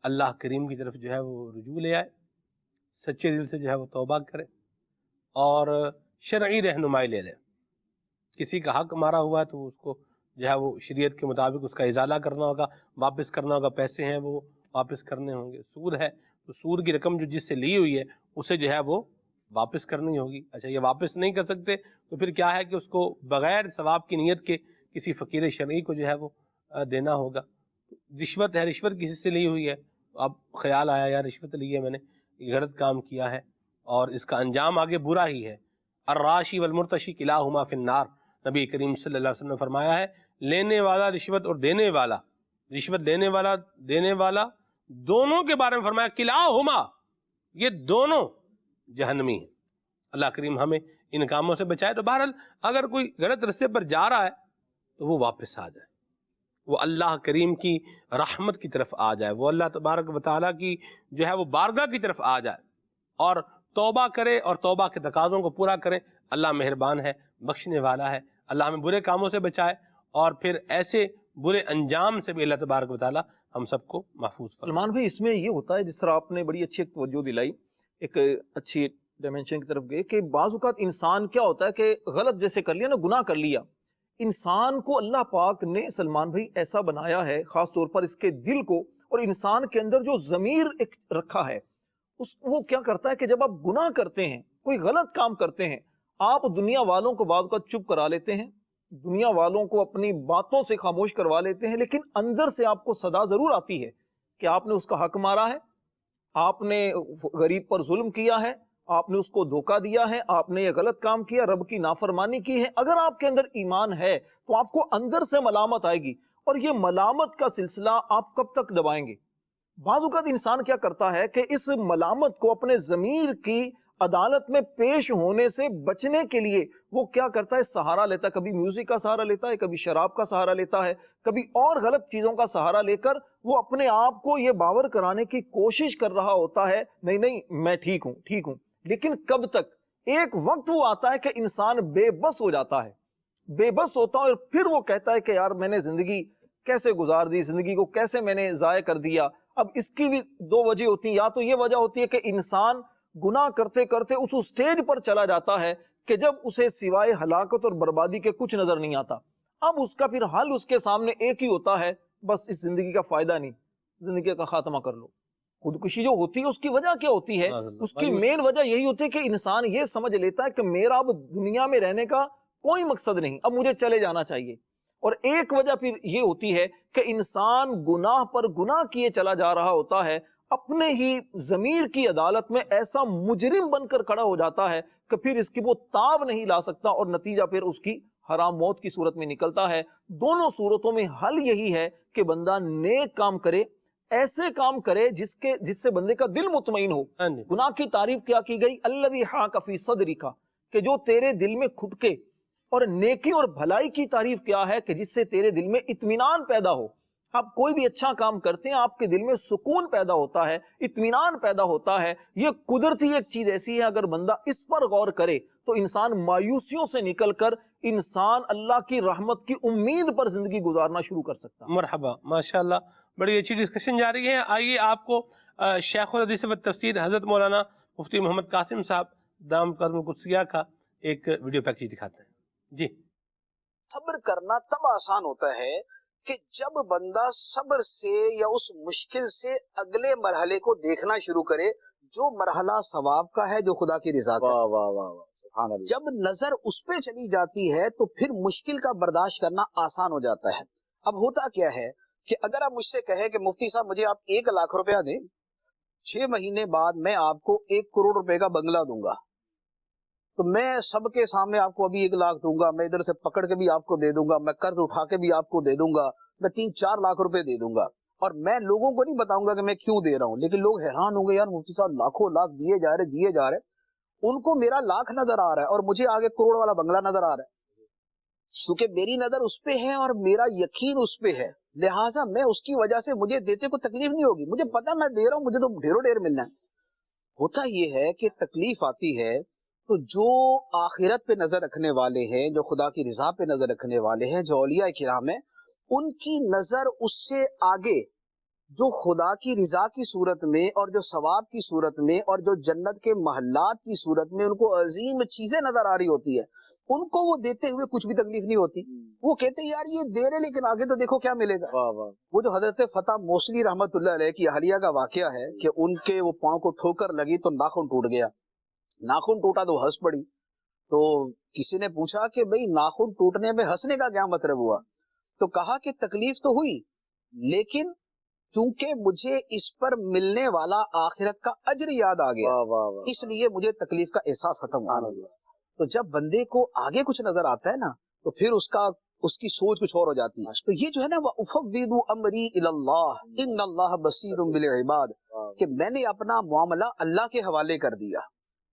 اللہ کریم کی طرف جو ہے وہ رجوع لے آئے، سچے دل سے جو ہے وہ توبہ کرے اور شرعی رہنمائی لے لے۔ کسی کا حق مارا ہوا ہے تو اس کو جو ہے وہ شریعت کے مطابق اس کا ازالہ کرنا ہوگا، واپس کرنا ہوگا، پیسے ہیں وہ واپس کرنے ہوں گے۔ سود ہے تو سود کی رقم جو جس سے لی ہوئی ہے اسے جو ہے وہ واپس کرنی ہوگی۔ اچھا یہ واپس نہیں کر سکتے تو پھر کیا ہے کہ اس کو بغیر ثواب کی نیت کے کسی فقیر شرعی کو جو ہے وہ دینا ہوگا۔ رشوت ہے، رشوت کسی سے لی ہوئی ہے، اب خیال آیا یار رشوت لی ہے میں نے، یہ غلط کام کیا ہے اور اس کا انجام آگے برا ہی ہے۔ الراشی والمرتشی کلاہما فی النار، نبی کریم صلی اللہ علیہ وسلم نے فرمایا ہے لینے والا رشوت اور دینے والا، رشوت لینے والا دینے والا دونوں کے بارے میں فرمایا کلاہما، یہ دونوں جہنمی ہیں۔ اللہ کریم ہمیں ان کاموں سے بچائے۔ تو بہرحال اگر کوئی غلط رستے پر جا رہا ہے تو وہ واپس آ جائے، وہ اللہ کریم کی رحمت کی طرف آ جائے، وہ اللہ تبارک و تعالیٰ کی جو ہے وہ بارگاہ کی طرف آ جائے اور توبہ کرے اور توبہ کے تقاضوں کو پورا کرے۔ اللہ مہربان ہے، بخشنے والا ہے، اللہ ہمیں برے کاموں سے بچائے اور پھر ایسے برے انجام سے بھی اللہ تبارک و تعالیٰ ہم سب کو محفوظ فرمائے۔ سلمان بھائی اس میں یہ ہوتا ہے، جس طرح آپ نے بڑی اچھی توجہ دلائی، ایک اچھی ڈائمنشن کی طرف گئے کہ بعض اوقات انسان کیا ہوتا ہے کہ غلط جیسے کر لیا نا، گناہ کر لیا، انسان کو اللہ پاک نے سلمان بھائی ایسا بنایا ہے، خاص طور پر اس کے دل کو اور انسان کے اندر جو ضمیر ایک رکھا ہے، وہ کیا کرتا ہے کہ جب آپ گناہ کرتے ہیں، کوئی غلط کام کرتے ہیں، آپ دنیا والوں کو بعض اوقات چپ کرا لیتے ہیں، دنیا والوں کو اپنی باتوں سے خاموش کروا لیتے ہیں، لیکن اندر سے آپ کو صدا ضرور آتی ہے کہ آپ نے اس کا حق مارا ہے، آپ نے غریب پر ظلم کیا ہے، آپ نے اس کو دھوکہ دیا ہے، آپ نے یہ غلط کام کیا، رب کی نافرمانی کی ہے۔ اگر آپ کے اندر ایمان ہے تو آپ کو اندر سے ملامت آئے گی، اور یہ ملامت کا سلسلہ آپ کب تک دبائیں گے؟ بعض اوقات انسان کیا کرتا ہے کہ اس ملامت کو اپنے ضمیر کی عدالت میں پیش ہونے سے بچنے کے لیے وہ کیا کرتا ہے، سہارا لیتا ہے، کبھی میوزک کا سہارا لیتا ہے، کبھی شراب کا سہارا لیتا ہے، کبھی اور غلط چیزوں کا سہارا لے کر وہ اپنے آپ کو یہ باور کرانے کی کوشش کر رہا ہوتا ہے نہیں نہیں میں ٹھیک ہوں ٹھیک ہوں۔ لیکن کب تک؟ ایک وقت وہ آتا ہے کہ انسان بے بس ہو جاتا ہے، بے بس ہوتا ہے اور پھر وہ کہتا ہے کہ یار میں نے زندگی کیسے گزار دی، زندگی کو کیسے میں نے ضائع کر دیا۔ اب اس کی بھی دو وجہ ہوتی ہیں، یا تو یہ وجہ ہوتی ہے کہ انسان گناہ کرتے کرتے اس سٹیج پر چلا جاتا ہے کہ جب اسے سوائے ہلاکت اور بربادی کے کچھ نظر نہیں آتا، اب اس کا پھر حل اس کے سامنے ایک ہی ہوتا ہے، بس اس زندگی کا فائدہ نہیں، زندگی کا خاتمہ کر لو، خودکشی جو ہوتی ہے اس کی وجہ کیا ہوتی ہے؟ اس کی مین وجہ یہی ہوتی ہے کہ انسان یہ سمجھ لیتا ہے کہ میرا اب دنیا میں رہنے کا کوئی مقصد نہیں، اب مجھے چلے جانا چاہیے۔ اور ایک وجہ پھر یہ ہوتی ہے کہ انسان گناہ پر گناہ کیے چلا جا رہا ہوتا ہے، اپنے ہی ضمیر کی عدالت میں ایسا مجرم بن کر کھڑا ہو جاتا ہے کہ پھر اس کی وہ تاب نہیں لا سکتا، اور نتیجہ پھر اس کی حرام موت کی صورت میں نکلتا ہے۔ دونوں صورتوں میں حل یہی ہے کہ بندہ نیک کام کرے، ایسے کام کرے جس سے بندے کا دل مطمئن ہو۔ گناہ کی تعریف کیا کی گئی؟ الذی حاک فی صدرک، کہ جو تیرے دل میں کھٹکے، اور نیکی اور بھلائی کی تعریف کیا ہے؟ کہ جس سے تیرے دل میں اطمینان پیدا ہو۔ آپ کوئی بھی اچھا کام کرتے ہیں، آپ کے دل میں سکون پیدا ہوتا ہے، اطمینان پیدا ہوتا ہے۔ یہ قدرتی ایک چیز ایسی ہے، اگر بندہ اس پر غور کرے تو انسان مایوسیوں سے نکل کر انسان اللہ کی رحمت کی امید پر زندگی گزارنا شروع کر سکتا ہے۔ مرحبا، ماشاءاللہ، بڑی اچھی ڈسکشن جاری ہے۔ آئیے آپ کو شیخ الحدیث و تفسیر حضرت مولانا مفتی محمد قاسم صاحب دامت قدم القدسیہ کا ایک ویڈیو پیکج دکھاتے ہیں۔ جی، صبر کرنا تب آسان ہوتا ہے کہ جب بندہ صبر سے یا اس مشکل سے اگلے مرحلے کو دیکھنا شروع کرے، جو مرحلہ ثواب کا ہے، جو خدا کی رضا کا ہے۔ جب نظر اس پہ چلی جاتی ہے تو پھر مشکل کا برداشت کرنا آسان ہو جاتا ہے۔ اب ہوتا کیا ہے کہ اگر آپ مجھ سے کہیں کہ مفتی صاحب مجھے آپ 1 لاکھ روپیہ دیں، 6 مہینے بعد میں آپ کو 1 کروڑ روپے کا بنگلہ دوں گا، تو میں سب کے سامنے آپ کو ابھی 1 لاکھ دوں گا، میں ادھر سے پکڑ کے بھی آپ کو دے دوں گا، میں قرض اٹھا کے بھی آپ کو دے دوں گا، میں 3-4 لاکھ روپے دے دوں گا، اور میں لوگوں کو نہیں بتاؤں گا کہ میں کیوں دے رہا ہوں۔ لیکن لوگ حیران ہوں گے، یار مفتی صاحب لاکھوں لاکھ دیے جا رہے، ان کو میرا لاکھ نظر آ رہا ہے اور مجھے آگے کروڑ والا بنگلہ نظر آ رہا ہے، کیونکہ میری نظر اس پہ ہے اور میرا یقین اس پہ ہے، لہٰذا میں اس کی وجہ سے مجھے دیتے کو تکلیف نہیں ہوگی، مجھے پتا میں دے رہا ہوں، مجھے تو ڈھیر ملنا ہے۔ ہوتا یہ ہے کہ تکلیف آتی ہے تو جو آخرت پہ نظر رکھنے والے ہیں، جو خدا کی رضا پہ نظر رکھنے والے ہیں، جو اولیاء کرام ہیں، ان کی نظر اس سے آگے جو خدا کی رضا کی صورت میں اور جو ثواب کی صورت میں اور جو جنت کے محلات کی صورت میں ان کو عظیم چیزیں نظر آ رہی ہوتی ہے، ان کو وہ دیتے ہوئے کچھ بھی تکلیف نہیں ہوتی۔ وہ کہتے یار یہ دے رہے لیکن آگے تو دیکھو کیا ملے گا۔ وہ جو حضرت فتح موصلی رحمت اللہ علیہ کی اہلیہ کا واقعہ ہے کہ ان کے وہ پاؤں کو ٹھوکر لگی تو ناخن ٹوٹ گیا، ناخن ٹوٹا تو ہنس پڑی، تو کسی نے پوچھا کہ بھئی ناخن ٹوٹنے میں ہنسنے کا کیا مطلب ہوا؟ تو کہا کہ تکلیف تو ہوئی، لیکن چونکہ مجھے اس پر ملنے والا آخرت کا اجر یاد آ گیا، اس لیے مجھے تکلیف کا احساس ختم ہو گیا۔ تو جب بندے کو آگے کچھ نظر آتا ہے نا تو پھر اس کی سوچ کچھ اور ہو جاتی ہے۔ تو یہ جو ہے نا وَأُفَوِّضُ أَمْرِي إِلَى اللَّهِ إِنَّ اللَّهَ بَصِيرٌ بِالْعِبَادِ، کہ میں نے اپنا معاملہ اللہ کے حوالے کر دیا،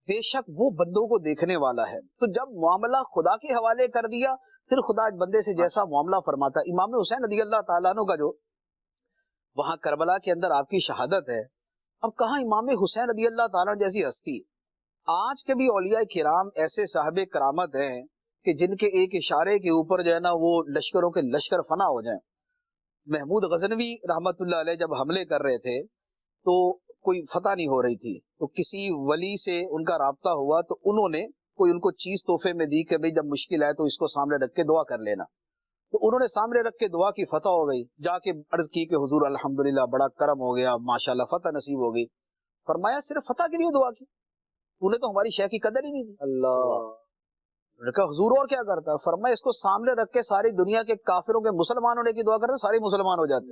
بے شک وہ بندوں کو دیکھنے والا ہے۔ تو جب معاملہ خدا کے حوالے کر دیا پھر خدا بندے سے جیسا معاملہ فرماتا ہے۔ امام حسین رضی اللہ تعالیٰ عنہ کا جو وہاں کربلا کے اندر آپ کی شہادت ہے، اب کہاں امام حسین رضی اللہ تعالیٰ جیسی ہستی، آج کے بھی اولیاء کرام ایسے صاحب کرامت ہیں کہ جن کے ایک اشارے کے اوپر جو ہے نا وہ لشکروں کے لشکر فنا ہو جائیں۔ محمود غزنوی رحمت اللہ علیہ جب حملے کر رہے تھے تو کوئی فتح نہیں ہو رہی تھی، تو کسی ولی سے ان کا رابطہ ہوا تو انہوں نے کوئی ان کو چیز تحفے میں دی کہ بھئی جب مشکل ہے تو اس کو سامنے رکھ کے دعا کر لینا۔ تو انہوں نے سامنے رکھ کے دعا کی، فتح ہو گئی، جا کے عرض کی کہ حضور الحمدللہ بڑا کرم ہو گیا، ماشاءاللہ فتح نصیب ہو گئی۔ فرمایا صرف فتح کے لیے دعا کی؟ تو نے تو ہماری شے کی قدر ہی نہیں کی۔ اللہ نے کہا حضور اور کیا کرتا ہے؟ فرمایا اس کو سامنے رکھ کے ساری دنیا کے کافروں کے مسلمان ہونے کی دعا کرتے، سارے مسلمان ہو جاتے۔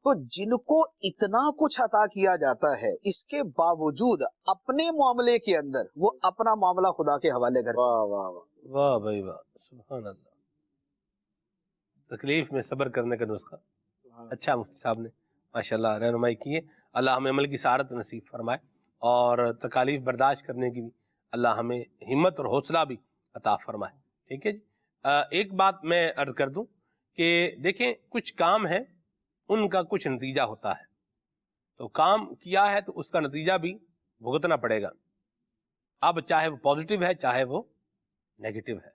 تو جن کو اتنا کچھ عطا کیا جاتا ہے اس کے باوجود اپنے معاملے کے اندر وہ اپنا معاملہ خدا کے حوالے کرتے۔ واہ بھائی واہ، سبحان اللہ۔ تکلیف میں صبر کرنے کا نسخہ اچھا مفتی صاحب نے ماشاءاللہ رہنمائی کی ہے۔ اللہ ہمیں عمل کی سعادت نصیب فرمائے اور تکالیف برداشت کرنے کی بھی اللہ ہمیں ہمت اور حوصلہ بھی عطا فرمائے۔ ٹھیک ہے جی، ایک بات میں عرض کر دوں کہ دیکھیں کچھ کام ہیں ان کا کچھ نتیجہ ہوتا ہے، تو کام کیا ہے تو اس کا نتیجہ بھی بھگتنا پڑے گا، اب چاہے وہ پازیٹیو ہے چاہے وہ نیگیٹو ہے۔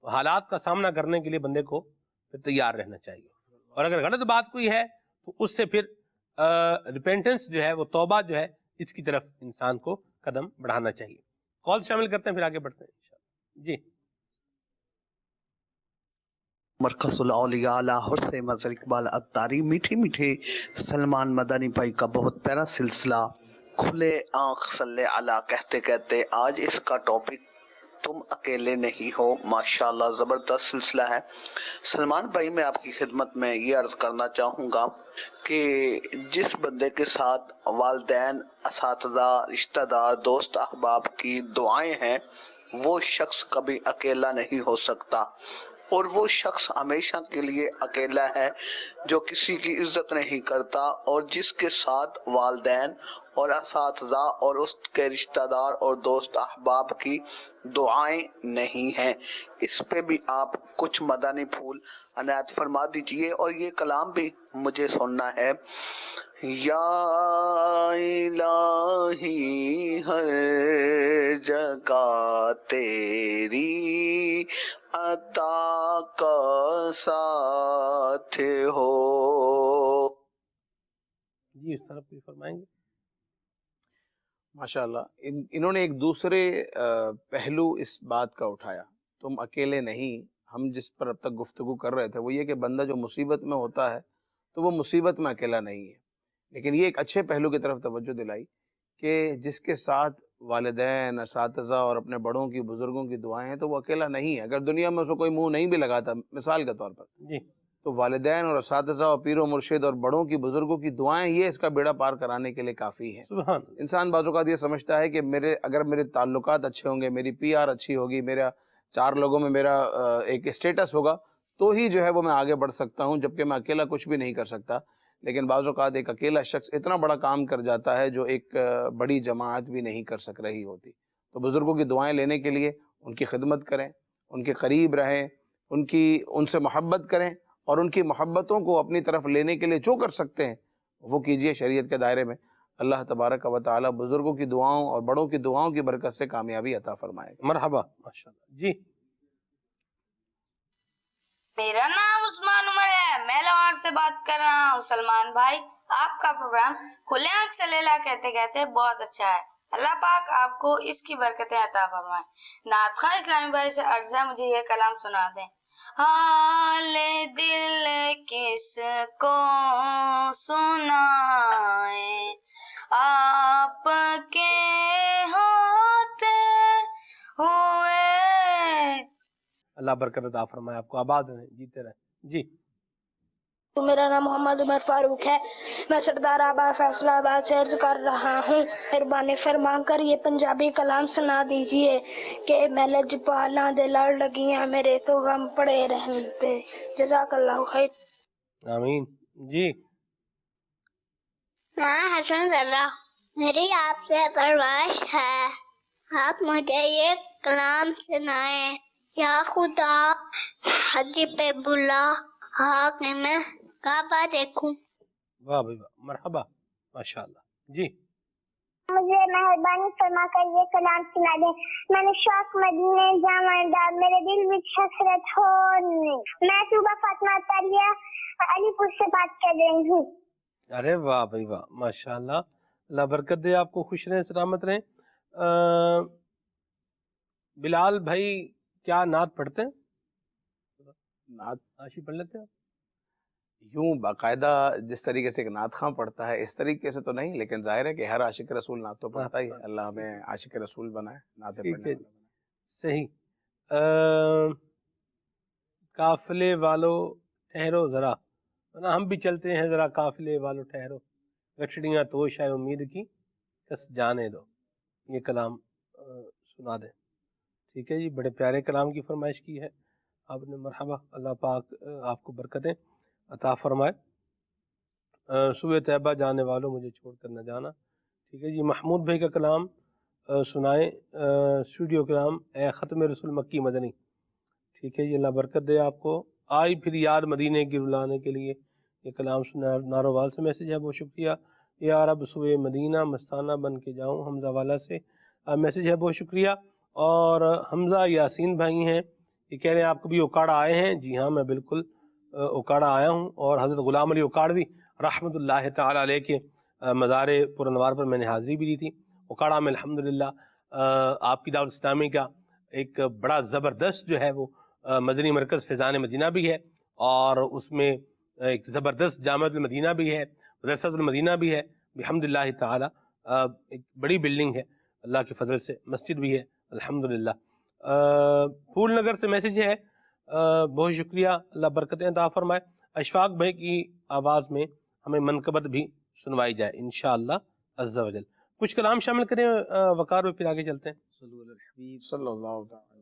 حالات کا سامنا کرنے کے لیے بندے کو پھر تیار رہنا چاہیے، اور اگر غلط بات کوئی ہے تو اس سے پھر ریپینٹنس جو ہے وہ توبہ جو ہے اس کی طرف انسان کو قدم بڑھانا چاہیے۔ کال شامل کرتے ہیں پھر آگے بڑھتے ہیں انشاءاللہ۔ جی مرکز الاولیاء لاہور سے مظہر اقبال اتاری میٹھے میٹھے سلمان مدنی بھائی کا بہت پیارا سلسلہ کھلے آنکھ صلی علی کہتے کہتے آج اس کا ٹاپک تم اکیلے نہیں ہو. ماشاءاللہ زبردست سلسلہ ہے. سلمان بھائی میں آپ کی خدمت میں یہ عرض کرنا چاہوں گا کہ جس بندے کے ساتھ والدین، اساتذہ، رشتہ دار، دوست احباب کی دعائیں ہیں وہ شخص کبھی اکیلا نہیں ہو سکتا، اور وہ شخص ہمیشہ کے لیے اکیلا ہے جو کسی کی عزت نہیں کرتا اور جس کے ساتھ والدین اور اساتذہ اور اس کے رشتہ دار اور دوست احباب کی دعائیں نہیں ہیں. اس پہ بھی آپ کچھ مدنی پھول عنایت فرما دیجئے، اور یہ کلام بھی مجھے سننا ہے. یا الہی ہر جگہ تیری عطا کا ساتھ ہو. جی اس طرف بھی فرمائیں گے. ماشاءاللہ انہوں نے ایک دوسرے پہلو اس بات کا اٹھایا، تم اکیلے نہیں. ہم جس پر اب تک گفتگو کر رہے تھے وہ یہ کہ بندہ جو مصیبت میں ہوتا ہے تو وہ مصیبت میں اکیلا نہیں ہے، لیکن یہ ایک اچھے پہلو کی طرف توجہ دلائی کہ جس کے ساتھ والدین، اساتذہ اور اپنے بڑوں کی، بزرگوں کی دعائیں ہیں تو وہ اکیلا نہیں ہے. اگر دنیا میں اس کو کوئی منہ نہیں بھی لگاتا، مثال کے طور پر، جی تو والدین اور اساتذہ اور پیر و مرشد اور بڑوں کی، بزرگوں کی دعائیں یہ اس کا بیڑا پار کرانے کے لیے کافی ہیں. سبحان اللہ. انسان بعض اوقات یہ سمجھتا ہے کہ اگر میرے تعلقات اچھے ہوں گے، میری پی آر اچھی ہوگی، میرا 4 لوگوں میں میرا ایک اسٹیٹس ہوگا تو ہی جو ہے وہ میں آگے بڑھ سکتا ہوں، جبکہ میں اکیلا کچھ بھی نہیں کر سکتا. لیکن بعض اوقات ایک اکیلا شخص اتنا بڑا کام کر جاتا ہے جو ایک بڑی جماعت بھی نہیں کر سک رہی ہوتی. تو بزرگوں کی دعائیں لینے کے لیے ان کی خدمت کریں، ان کے قریب رہیں، ان سے محبت کریں، اور ان کی محبتوں کو اپنی طرف لینے کے لیے جو کر سکتے ہیں وہ کیجئے شریعت کے دائرے میں. اللہ تبارک و تعالی بزرگوں کی دعاؤں اور بڑوں کی دعاؤں کی برکت سے کامیابی عطا فرمائے. مرحبا. ماشاءاللہ. جی میرا نام عثمان عمر ہے، میں لاہور سے بات کر رہا ہوں. سلمان بھائی، آپ کا پروگرام کھلے آنکھ سے لیلا کہتے کہتے بہت اچھا ہے. اللہ پاک آپ کو اس کی برکتیں عطا فرمائے. نعت خواں اسلامی بھائی سے عرض ہے مجھے یہ کلام سنا دیں. حال دل کس کو سنائیں، آپ کے ہوتے ہوئے. اللہ برکت عطا فرمائے آپ کو، آباد رہیں، جیتے رہیں. جی میرا نام محمد عمر فاروق ہے، میں سردار آباد فیصلہ آباد سے عرض کر رہا ہوں. مہربانی فرما کر یہ پنجابی کلام سنا دیجئے کہ میں لجپالاں دے لڑ لگیاں میرے تو غم پڑے رہن پہ. جزاک اللہ خیر. آمین. جی میں حسن رضا، میری آپ سے فرمائش ہے آپ مجھے یہ کلام سنائیں. یا خدا حج پہ بلا آگ میں کعبہ دیکھوں. واہ بھائی واہ. مرحبا. ماشاءاللہ. جی مجھے مہربانی فرما کر یہ کلام سنا دیں. میں نے شوق مدینے جاواں میرے دل وچ حسرت ہو نہیں. میں صبح فاطمہ تاریہ علی پور سے بات کر رہی ہوں. ارے واہ بھائی واہ. ماشاءاللہ. اللہ برکت دے آپ کو، خوش رہیں، سلامت رہیں. بلال بھائی کیا نعت پڑھتے ہیں؟ نعت عاشی پڑھ لیتے ہیں؟ یوں باقاعدہ جس طریقے سے ایک نعت خواں پڑھتا ہے اس طریقے سے تو نہیں، لیکن ظاہر ہے کہ ہر عاشق رسول نعت تو پڑھتا ہی ہے. اللہ ہمیں عاشق رسول بنائے، نعتیں پڑھنے والا. صحیح. قافلے والو ٹھہرو ذرا، ہم بھی چلتے ہیں ذرا. قافلے والو ٹھہرو، گٹھڑیاں تو شائے امید کی کس جانے دو. یہ کلام سنا دیں. ٹھیک ہے جی، بڑے پیارے کلام کی فرمائش کی ہے آپ نے. مرحبا. اللہ پاک آپ کو برکتیں عطا فرمائے. سوئے طیبہ جانے والوں مجھے چھوڑ کر نہ جانا. ٹھیک ہے جی. محمود بھائی کا کلام سنائیں. اسٹوڈیو کلام اے ختم رسول مکی مدنی. ٹھیک ہے جی. اللہ برکت دے آپ کو. آئی پھر یاد مدینے کی رلانے کے لیے یہ کلام سنا. ناروال سے میسج ہے، بہت شکریہ. یا رب سوئے مدینہ مستانہ بن کے جاؤں، حمزہ والا سے میسج ہے، بہت شکریہ. اور حمزہ یاسین بھائی ہیں، یہ کہہ رہے ہیں آپ کبھی اوکاڑا آئے ہیں؟ جی ہاں، میں بالکل اوکاڑا آیا ہوں، اور حضرت غلام علی اوکاڑوی رحمۃ اللہ تعالی علیہ کے مزار پر انوار پر میں نے حاضری بھی دی تھی. اوکاڑا میں الحمدللہ آپ کی دعوت اسلامی کا ایک بڑا زبردست جو ہے وہ مدنی مرکز فیضان مدینہ بھی ہے، اور اس میں ایک زبردست جامعۃ المدینہ بھی ہے، مدرسۃ المدینہ بھی ہے بحمداللہ تعالی، ایک بڑی بلڈنگ ہے اللہ کے فضل سے، مسجد بھی ہے الحمدللہ۔ پھول نگر سے میسیج ہے، بہت شکریہ، اللہ برکتیں عطا فرمائے۔ اشفاق بھائی کی آواز میں ہمیں منقبت بھی سنوائی جائے انشاءاللہ عز و جل۔ کچھ کلام شامل کریں وقار میں، پھر آگے چلتے ہیں۔ صلی اللہ تعالی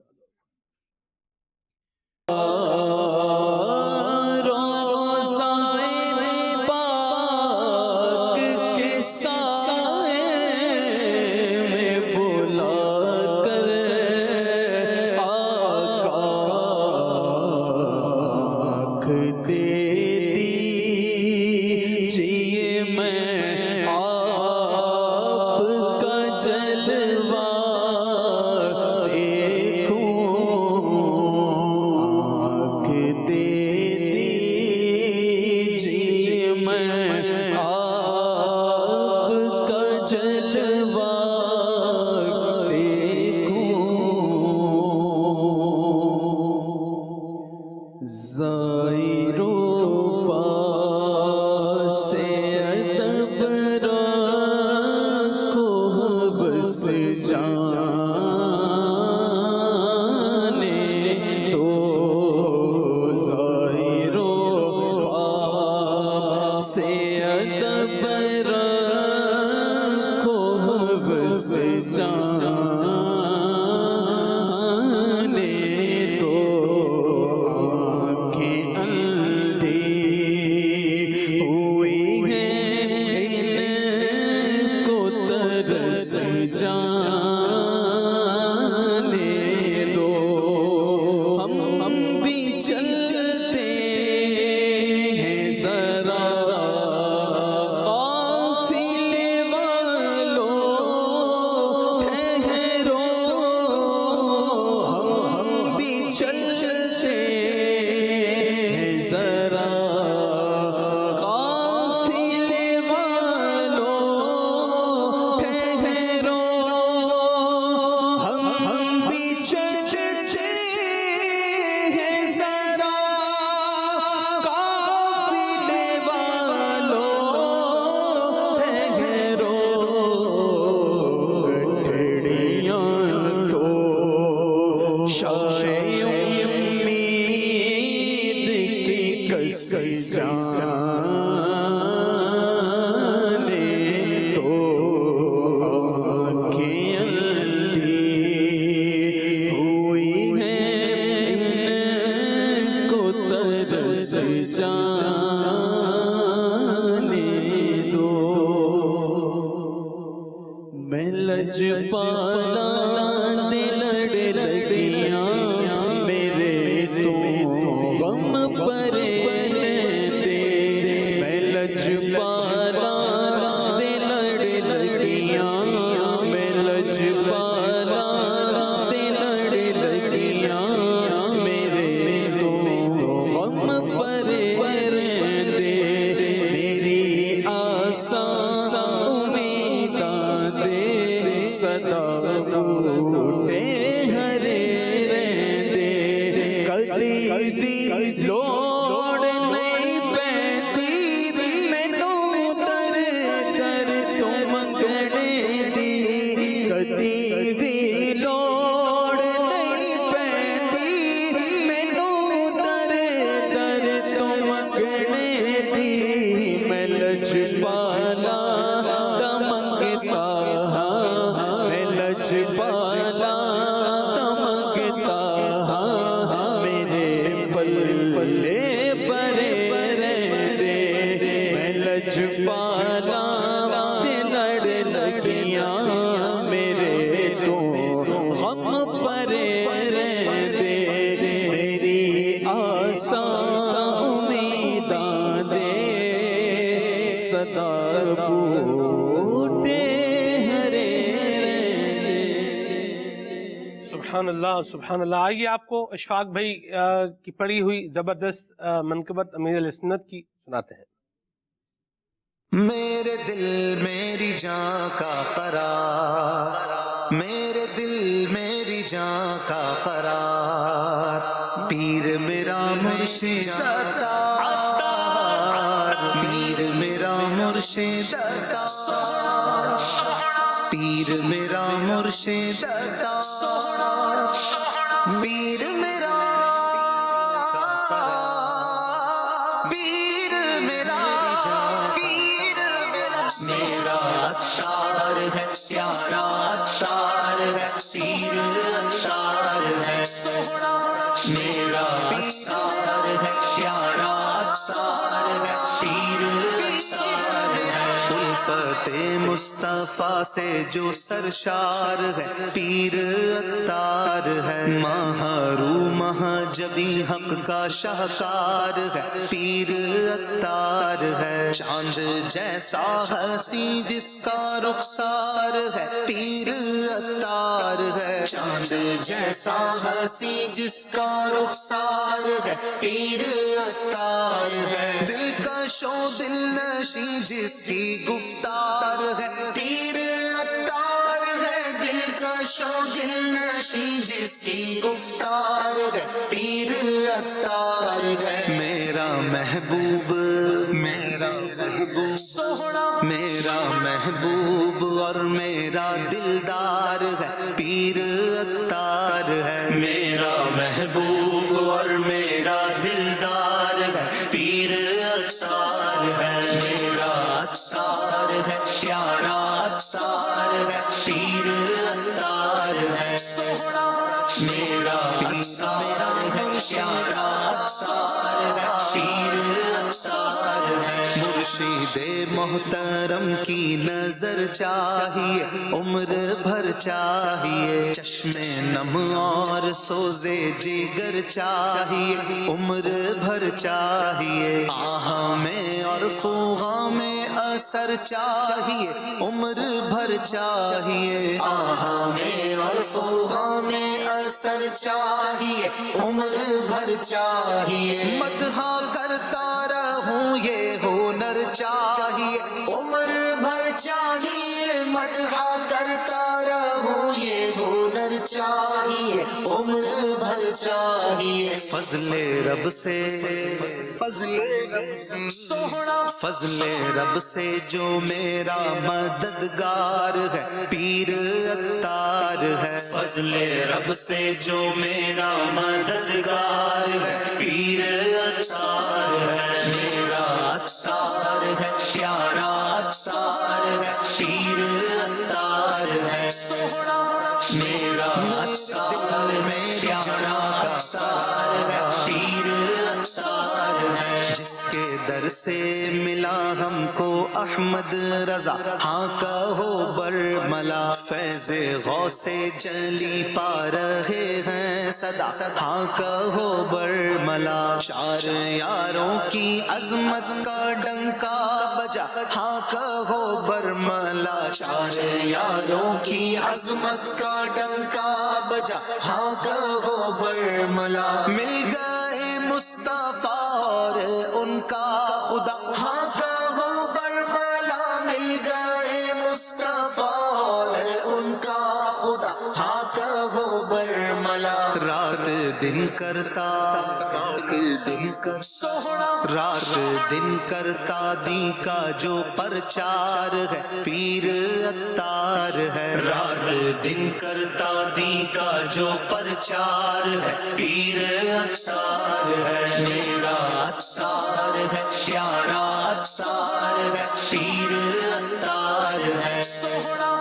سبحان اللہ سبحان اللہ۔ آئیے آپ کو اشفاق بھائی کی پڑھی ہوئی زبردست منقبت امیر علیہ سنت کی سناتے ہیں۔ میرے دل میری جان کا قرار، میرے دل میری جان کا قرار، پیر میرا مرشد عطار، پیر میرا مرشد عطار، پیر میرا مرشد عطار، پیر میرا میرا عطار ہے، پیارا عطار ہے، پیر عطار ہے، میرا عطار ہے، پیارا عطار ہے، پیر عطار ہے، الفت مصطفیٰ سے جو سرشار ہے، پیر عطار ہے، مہارو مہاجبی حق کا شاہکار ہے، پیر عطار ہے، چاند جیسا ہنسی جس کا رخسار ہے، پیر عطار ہے، چاند جیسا ہنسی جس کا رخسار ہے، پیر عطار ہے، دلکش و دل نشی جس کی گفتار ہے، پیر عطار ہے، دلکش و دل نشی جس کی گفتار ہے، پیر عطار ہے، میرا محبوب میرا محبوب سوہنا، میرا محبوب اور میرا دلدار ہے، پیر عطار ہے، میرا محبوب اور میرا دلدار ہے، پیر عطار ہے، میرا عطار ہے، پیارا عطار ہے، پیر عطار ہے، سوہنا میرا عطار ہے، پیارا عطار ہے، پیر عطار ہے، مرشد محترم کی نظر چاہیے، عمر بھر چاہیے، چشم نم اور سوزے جگر چاہیے، عمر بھر چاہیے، آہ میں اور فوغا میں اثر چاہیے، عمر بھر چاہیے، آہ میں اور فوغا میں اثر چاہیے، عمر بھر چاہیے، مدح کرتا رہوں یہ ہنر چاہیے، عمر بھر چاہیے، مدح کرتا رہوں یہ ہنر چاہیے، عمر بھر چاہیے، فضل رب سے سوہنا، فضل رب سے جو میرا مددگار ہے، پیر عطار ہے، فضل رب سے جو میرا مددگار ہے، پیر عطار ہے، میرا عطار ہے، پیارا عطار ہے، پیر عطار ہے، سوہنا میرا عطار ہے، پیارا عطار ہے، پیر عطار ہے، جس کے در سے ملا ہم کو احمد رضا، ہاں کہو برملا، فیض غوث جلی پا رہے ہیں صدا، ہاں کہو برملا، چار یاروں کی عظمت کا ڈنکا بجا، ہاں کہو برملا، چار یاروں کی عظمت کا ڈنکا بجا، ہاں کہو برملا، مل گئے مصطفیٰ اور ان کا خدا، ہاں کہو برملا، مل گئے مصطفیٰ اور ان کا خدا، ہاں کہو برملا، رات دن کرتا رات دن کرتا دی کا جو پرچار ہے، پیر عطار ہے، رات دن کرتا دی کا جو پرچار ہے، پیر عطار ہے، میرا عطار ہے، پیارا عطار ہے، پیر عطار ہے، سوہنا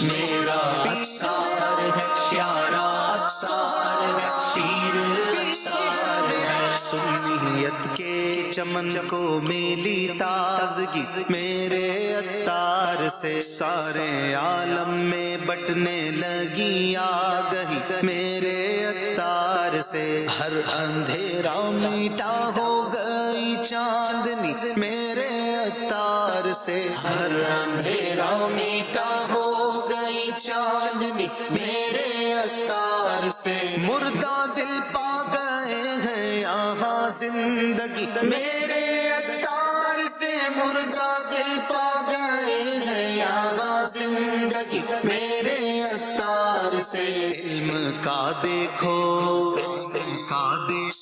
میرا عطار ہے، پیارا عطار ہے، پیر عطار ہے، سنیت کے چمن کو میلی تازگی میرے عطار سے، سارے عالم میں بٹنے لگی آگہی میرے عطار سے، ہر اندھیرا میٹا ہو گئی چاندنی میرے عطار سے، ہر اندھیرا میٹا ہو گئی چاندنی میرے عطار سے، مردہ دل پا گئے ہیں یہاں زندگی میرے عطار سے، مردہ دل پا گئے ہیں یہاں زندگی میرے عطار سے، علم کا دیکھو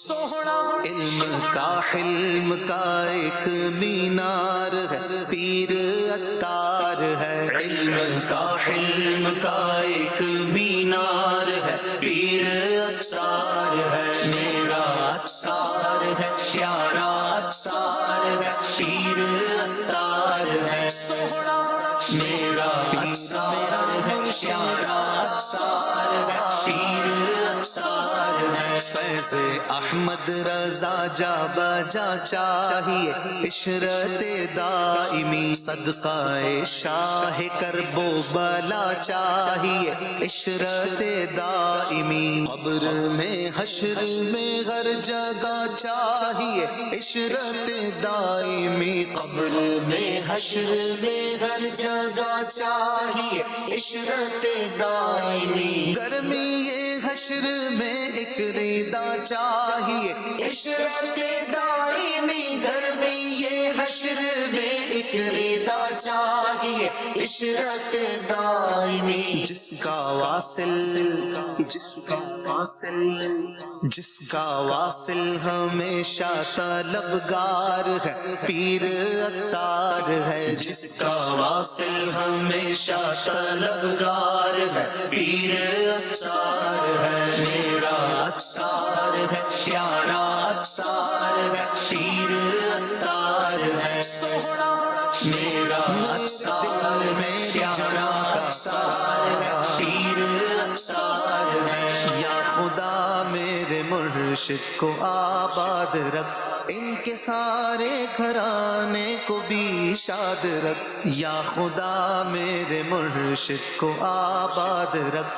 سونا علم کا حلم کا ایک مینار ہے پیر عطار ہے علم کا حلم کا ایک مینار ہے پیر عطار ہے میرا عطار ہے پیارا عطار ہے پیر عطار ہے سونا میرا عطار ہے پیارا عطار ہے پیر عطار ہے فیض احمد رضا جا بجا چاہیے عشرت دائمی صدقہ شاہ کرب و بلا چاہیے عشرت دائمی قبر میں حشر میں ہر جگہ چاہیے عشرت دائمی قبر میں حشر میں ہر جگہ چاہیے عشرت دائمی گرمی یہ حشر میں ایک ریدا چاہیے عشرت دائمی گرمی یہ حشر میں ایک ریدا چاہیے عشرت دائمی جس کا واصل ہمیشہ طلبگار ہے پیر عطار ہے جس کا واصل ہمیشہ طلبگار ہے پیر عطار ہے میرا عطار ہے پیارا عطار ہے پیر عطار ہے سونا میرا عطار ہے پیارا عطار ہے پیر عطار ہے یا خدا میرے مرشد کو آباد رکھ ان کے سارے گھرانے کو بھی شاد رکھ یا خدا میرے مرشد کو آباد رکھ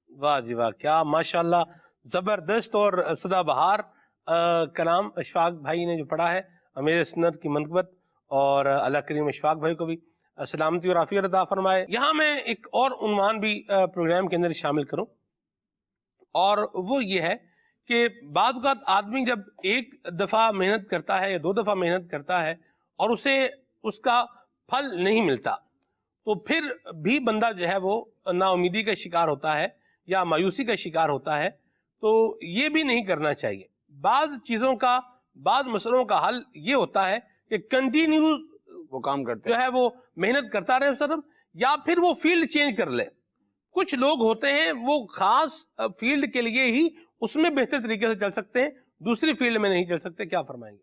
واہ جی واہ، کیا ماشاءاللہ زبردست اور سدا بہار کلام اشفاق بھائی نے جو پڑھا ہے امیر سنت کی منقبت، اور اللہ کریم اشفاق بھائی کو بھی سلامتی اور عافیت عطا فرمائے۔ یہاں میں ایک اور عنوان بھی پروگرام کے اندر شامل کروں، اور وہ یہ ہے کہ بعض اوقات آدمی جب ایک دفعہ محنت کرتا ہے یا دو دفعہ محنت کرتا ہے اور اسے اس کا پھل نہیں ملتا، تو پھر بھی بندہ جو ہے وہ نا امیدی کا شکار ہوتا ہے یا مایوسی کا شکار ہوتا ہے۔ تو یہ بھی نہیں کرنا چاہیے۔ بعض چیزوں کا، بعض مسئلوں کا حل یہ ہوتا ہے کہ کنٹینیو وہ کام کرتے جو ہے وہ محنت کرتا رہے سر، یا پھر وہ فیلڈ چینج کر لے۔ کچھ لوگ ہوتے ہیں وہ خاص فیلڈ کے لیے ہی اس میں بہتر طریقے سے چل سکتے ہیں، دوسری فیلڈ میں نہیں چل سکتے۔ کیا فرمائیں گے؟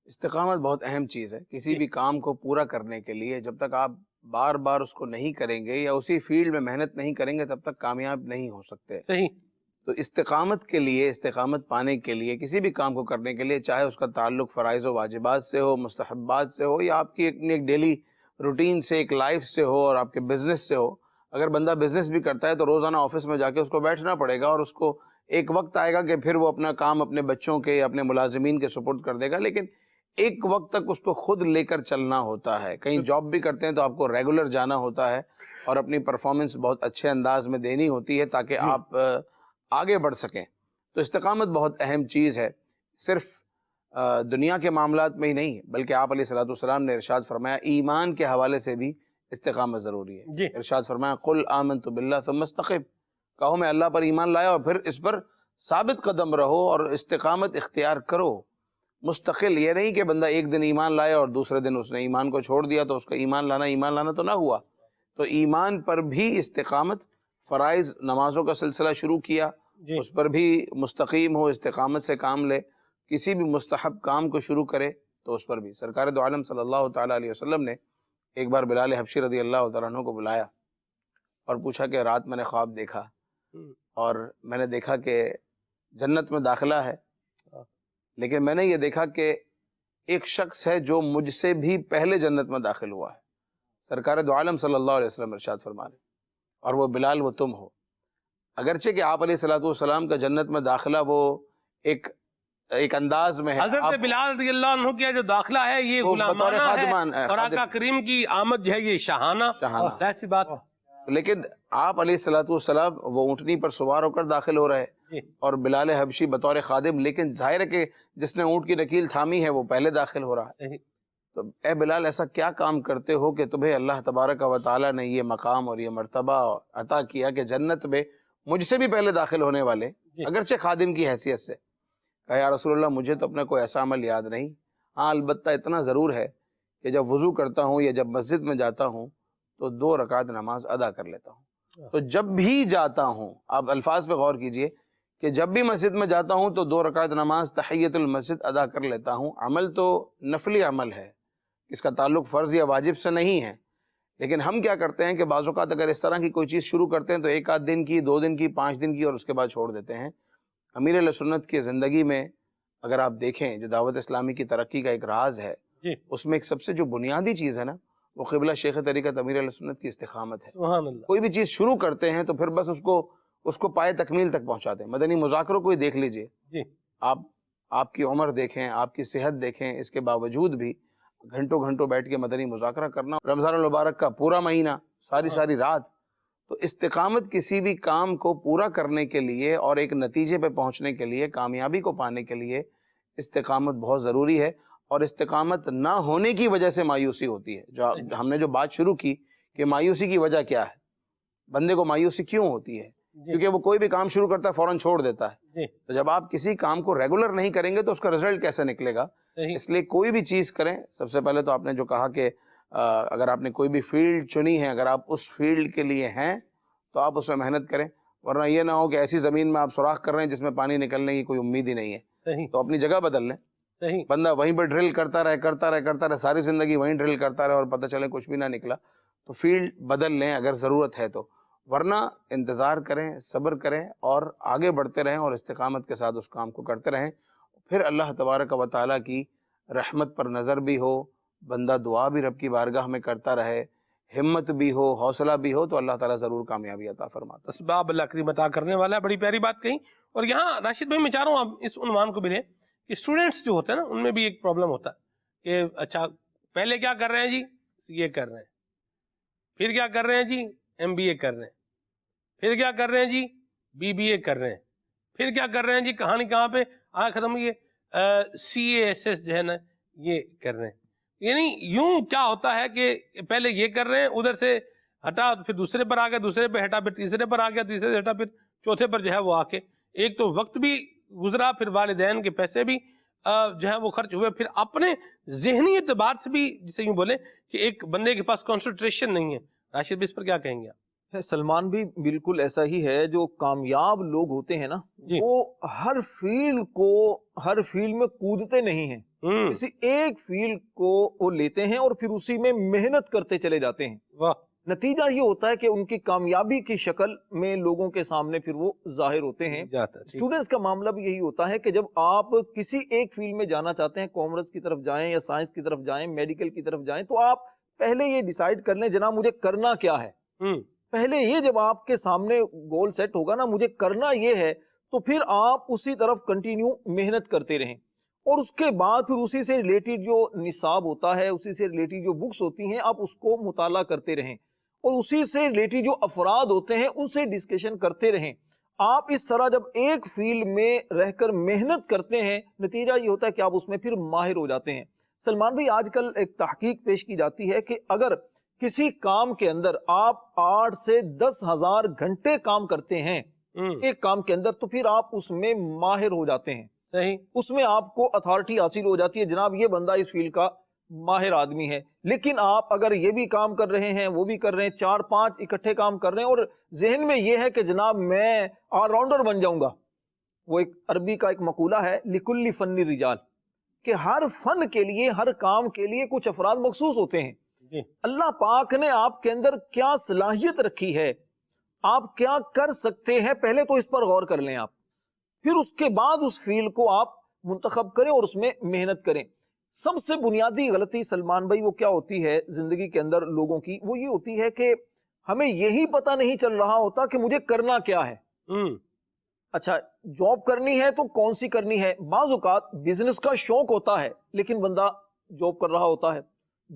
استقامت بہت اہم چیز ہے کسی بھی کام کو پورا کرنے کے لیے۔ جب تک آپ بار بار اس کو نہیں کریں گے یا اسی فیلڈ میں محنت نہیں کریں گے تب تک کامیاب نہیں ہو سکتے۔ صحیح۔ تو استقامت کے لیے، استقامت پانے کے لیے، کسی بھی کام کو کرنے کے لیے، چاہے اس کا تعلق فرائض و واجبات سے ہو، مستحبات سے ہو، یا آپ کی ایک ڈیلی روٹین سے، ایک لائف سے ہو، اور آپ کے بزنس سے ہو۔ اگر بندہ بزنس بھی کرتا ہے تو روزانہ آفس میں جا کے اس کو بیٹھنا پڑے گا، اور اس کو ایک وقت آئے گا کہ پھر وہ اپنا کام اپنے بچوں کے یا اپنے ملازمین کے سپورٹ کر دے گا، لیکن ایک وقت تک اس کو خود لے کر چلنا ہوتا ہے۔ کہیں جاب بھی کرتے ہیں تو آپ کو ریگولر جانا ہوتا ہے اور اپنی پرفارمنس بہت اچھے انداز میں دینی ہوتی ہے تاکہ آپ آگے بڑھ سکیں۔ تو استقامت بہت اہم چیز ہے، صرف دنیا کے معاملات میں ہی نہیں بلکہ آپ علیہ الصلوۃ والسلام نے ارشاد فرمایا ایمان کے حوالے سے بھی استقامت ضروری ہے۔ ارشاد فرمایا قل آمنت باللہ ثم استقم، کہو میں اللہ پر ایمان لایا اور پھر اس پر ثابت قدم رہو اور استقامت اختیار کرو۔ مستقل یہ نہیں کہ بندہ ایک دن ایمان لایا اور دوسرے دن اس نے ایمان کو چھوڑ دیا تو اس کا ایمان لانا تو نہ ہوا۔ تو ایمان پر بھی استقامت، فرائض نمازوں کا سلسلہ شروع کیا، اس پر بھی مستقیم ہو، استقامت سے کام لے۔ کسی بھی مستحب کام کو شروع کرے تو اس پر بھی۔ سرکار دو عالم صلی اللہ تعالیٰ علیہ وسلم نے ایک بار بلال حبشی رضی اللہ تعالیٰ عنہ کو بلایا اور پوچھا کہ رات میں نے خواب دیکھا اور میں نے دیکھا کہ جنت میں داخلہ ہے، لیکن میں نے یہ دیکھا کہ ایک شخص ہے جو مجھ سے بھی پہلے جنت میں داخل ہوا ہے۔ سرکار دو عالم صلی اللہ علیہ وسلم ارشاد فرما رہے اور وہ بلال وہ تم ہو۔ اگرچہ کہ آپ علیہ الصلوۃ والسلام کا جنت میں داخلہ وہ ایک انداز میں ہے، حضرت بلال رضی اللہ عنہ کا جو داخلہ ہے یہ غلامانہ ہے، اور آقا کریم کی آمد جو ہے یہ شاہانہ، ایسی بات ہے۔ لیکن آپ علیہ الصلوۃ والسلام وہ اونٹنی پر سوار ہو کر داخل ہو رہے اور بلال حبشی بطور خادم، لیکن ظاہر ہے کہ جس نے اونٹ کی نکیل تھامی ہے وہ پہلے داخل ہو رہا ہے۔ تو اے بلال ایسا کیا کام کرتے ہو کہ تمہیں اللہ تبارک و تعالیٰ نے یہ مقام اور یہ مرتبہ عطا کیا کہ جنت میں مجھ سے بھی پہلے داخل ہونے والے اگرچہ خادم کی حیثیت سے کہا یا رسول اللہ مجھے تو اپنا کوئی ایسا عمل یاد نہیں، ہاں البتہ اتنا ضرور ہے کہ جب وضو کرتا ہوں یا جب مسجد میں جاتا ہوں تو 2 رکعت نماز ادا کر لیتا ہوں۔ تو جب بھی جاتا ہوں، آپ الفاظ پہ غور کیجئے کہ جب بھی مسجد میں جاتا ہوں تو 2 رکعت نماز تحیت المسجد ادا کر لیتا ہوں۔ عمل تو نفلی عمل ہے، اس کا تعلق فرض یا واجب سے نہیں ہے، لیکن ہم کیا کرتے ہیں کہ بعض اوقات اگر اس طرح کی کوئی چیز شروع کرتے ہیں تو 1 آدھ دن کی، 2 دن کی، 5 دن کی، اور اس کے بعد چھوڑ دیتے ہیں۔ امیر اہل سنت کی زندگی میں اگر آپ دیکھیں جو دعوت اسلامی کی ترقی کا ایک راز ہے، اس میں ایک سب سے جو بنیادی چیز ہے نا، وہ قبلہ شیخ طریقت امیر اہل سنت کی استقامت ہے۔ سبحان اللہ۔ کوئی بھی چیز شروع کرتے ہیں تو پھر بس اس کو پائے تکمیل تک پہنچاتے ہیں۔ مدنی مذاکروں کو ہی دیکھ لیجئے، آپ کی عمر دیکھیں، آپ کی صحت دیکھیں، اس کے باوجود بھی گھنٹوں گھنٹوں بیٹھ کے مدنی مذاکرہ کرنا، رمضان المبارک کا پورا مہینہ، ساری رات۔ تو استقامت کسی بھی کام کو پورا کرنے کے لیے اور ایک نتیجے پہ پہنچنے کے لیے، کامیابی کو پانے کے لیے استقامت بہت ضروری ہے، اور استقامت نہ ہونے کی وجہ سے مایوسی ہوتی ہے۔ جو ہم نے جو بات شروع کی کہ مایوسی کی وجہ کیا ہے، بندے کو مایوسی کیوں ہوتی ہے؟ کیونکہ وہ کوئی بھی کام شروع کرتا ہے فوراً چھوڑ دیتا ہے۔ تو جب آپ کسی کام کو ریگولر نہیں کریں گے تو اس کا رزلٹ کیسے نکلے گا؟ اس لیے کوئی بھی چیز کریں، سب سے پہلے تو آپ نے جو کہا کہ اگر آپ نے کوئی بھی فیلڈ چنی ہے، اگر آپ اس فیلڈ کے لیے ہیں تو آپ اس میں محنت کریں، ورنہ یہ نہ ہو کہ ایسی زمین میں آپ سوراخ کر رہے ہیں جس میں پانی نکلنے کی کوئی امید ہی نہیں ہے، تو اپنی جگہ بدل لیں۔ بندہ وہیں پہ ڈرل کرتا رہے ساری زندگی وہیں ڈرل کرتا رہے اور پتہ چلے کچھ بھی نہ نکلا، تو فیلڈ بدل لیں اگر ضرورت ہے تو، ورنہ انتظار کریں، صبر کریں اور آگے بڑھتے رہیں اور استقامت کے ساتھ اس کام کو کرتے رہیں۔ پھر اللہ تبارک و تعالیٰ کی رحمت پر نظر بھی ہو، بندہ دعا بھی رب کی بارگاہ میں کرتا رہے، ہمت بھی ہو، حوصلہ بھی ہو، تو اللہ تعالیٰ ضرور کامیابی عطا فرماتا ہے۔ اسباب اللہ کریم عطا کرنے والا ہے، بڑی پیاری بات کہیں۔ اور یہاں راشد بھائی میں چاہ رہا ہوں آپ اس عنوان کو بھی لیں کہ اسٹوڈنٹس جو ہوتے ہیں نا، ان میں بھی ایک پرابلم ہوتا ہے کہ اچھا پہلے کیا کر رہے ہیں جی، سی اے کر رہے ہیں، پھر کیا کر رہے ہیں جی، ایم بی اے کر رہے ہیں، پھر کیا کر رہے ہیں جی، بی بی اے کر رہے ہیں، پھر کیا کر رہے ہیں جی، کہانی کہاں پہ ختم ہوئی ہے، سی اے ایس ایس جو ہے نا یہ کر رہے ہیں۔ یعنی یوں کیا ہوتا ہے کہ پہلے یہ کر رہے ہیں، ادھر سے ہٹا پھر دوسرے پر آ گیا، دوسرے پہ ہٹا پھر تیسرے پر آ گیا، تیسرے سے ہٹا پھر چوتھے پر جو ہے وہ آ کے ایک تو وقت بھی گزرا، پھر والدین کے پیسے بھی جو ہے وہ خرچ ہوئے، پھر اپنے ذہنی اعتبار سے بھی جسے یوں بولے کہ ایک بندے کے پاس کنسنٹریشن نہیں ہے۔ راشد بھی اس پر کیا کہیں گے آپ؟ سلمان بھی بالکل ایسا ہی ہے، جو کامیاب لوگ ہوتے ہیں نا وہ ہر فیلڈ میں کودتے نہیں ہیں، کسی ایک فیلڈ کو وہ لیتے ہیں اور پھر اسی میں محنت کرتے چلے جاتے ہیں۔ نتیجہ یہ ہوتا ہے کہ ان کی کامیابی کی شکل میں لوگوں کے سامنے پھر وہ ظاہر ہوتے ہیں۔ اسٹوڈنٹس کا معاملہ بھی یہی ہوتا ہے کہ جب آپ کسی ایک فیلڈ میں جانا چاہتے ہیں، کامرس کی طرف جائیں یا سائنس کی طرف جائیں، میڈیکل کی طرف جائیں، تو آپ پہلے یہ ڈیسائیڈ کر لیں جناب مجھے کرنا کیا ہے۔ پہلے یہ جب آپ کے سامنے گول سیٹ ہوگا نا مجھے کرنا یہ ہے، تو پھر آپ اسی طرف کنٹینیو محنت کرتے رہیں، اور اس کے بعد پھر اسی سے ریلیٹڈ جو نصاب ہوتا ہے، اسی سے ریلیٹڈ جو بکس ہوتی ہیں آپ اس کو مطالعہ کرتے رہیں، اور اسی سے ریلیٹڈ جو افراد ہوتے ہیں ان سے ڈسکشن کرتے رہیں۔ آپ اس طرح جب ایک فیلڈ میں رہ کر محنت کرتے ہیں، نتیجہ یہ ہوتا ہے کہ آپ اس میں پھر ماہر ہو جاتے ہیں۔ سلمان بھائی آج کل ایک تحقیق پیش کی جاتی ہے کہ اگر کسی کام کے اندر آپ 8 سے 10,000 گھنٹے کام کرتے ہیں ایک کام کے اندر، تو پھر آپ اس میں ماہر ہو جاتے ہیں، اس میں آپ کو اتھارٹی حاصل ہو جاتی ہے، جناب یہ بندہ اس فیلڈ کا ماہر آدمی ہے۔ لیکن آپ اگر یہ بھی کام کر رہے ہیں، وہ بھی کر رہے ہیں، 4-5 اکٹھے کام کر رہے ہیں، اور ذہن میں یہ ہے کہ جناب میں آل راؤنڈر بن جاؤں گا۔ وہ ایک عربی کا ایک مقولہ ہے لِكُلِّ فَنِّ رِجَال، کہ ہر فن کے لیے، ہر کام کے لیے کچھ افراد مخصوص ہوتے ہیں۔ اللہ پاک نے آپ کے اندر کیا صلاحیت رکھی ہے، آپ کیا کر سکتے ہیں، پہلے تو اس پر غور کر لیں آپ، پھر اس کے بعد اس فیلڈ کو آپ منتخب کریں اور اس میں محنت کریں۔ سب سے بنیادی غلطی سلمان بھائی وہ کیا ہوتی ہے زندگی کے اندر لوگوں کی، وہ یہ ہوتی ہے کہ ہمیں یہی پتہ نہیں چل رہا ہوتا کہ مجھے کرنا کیا ہے۔ اچھا جاب کرنی ہے تو کون سی کرنی ہے؟ بعض اوقات بزنس کا شوق ہوتا ہے لیکن بندہ جاب کر رہا ہوتا ہے،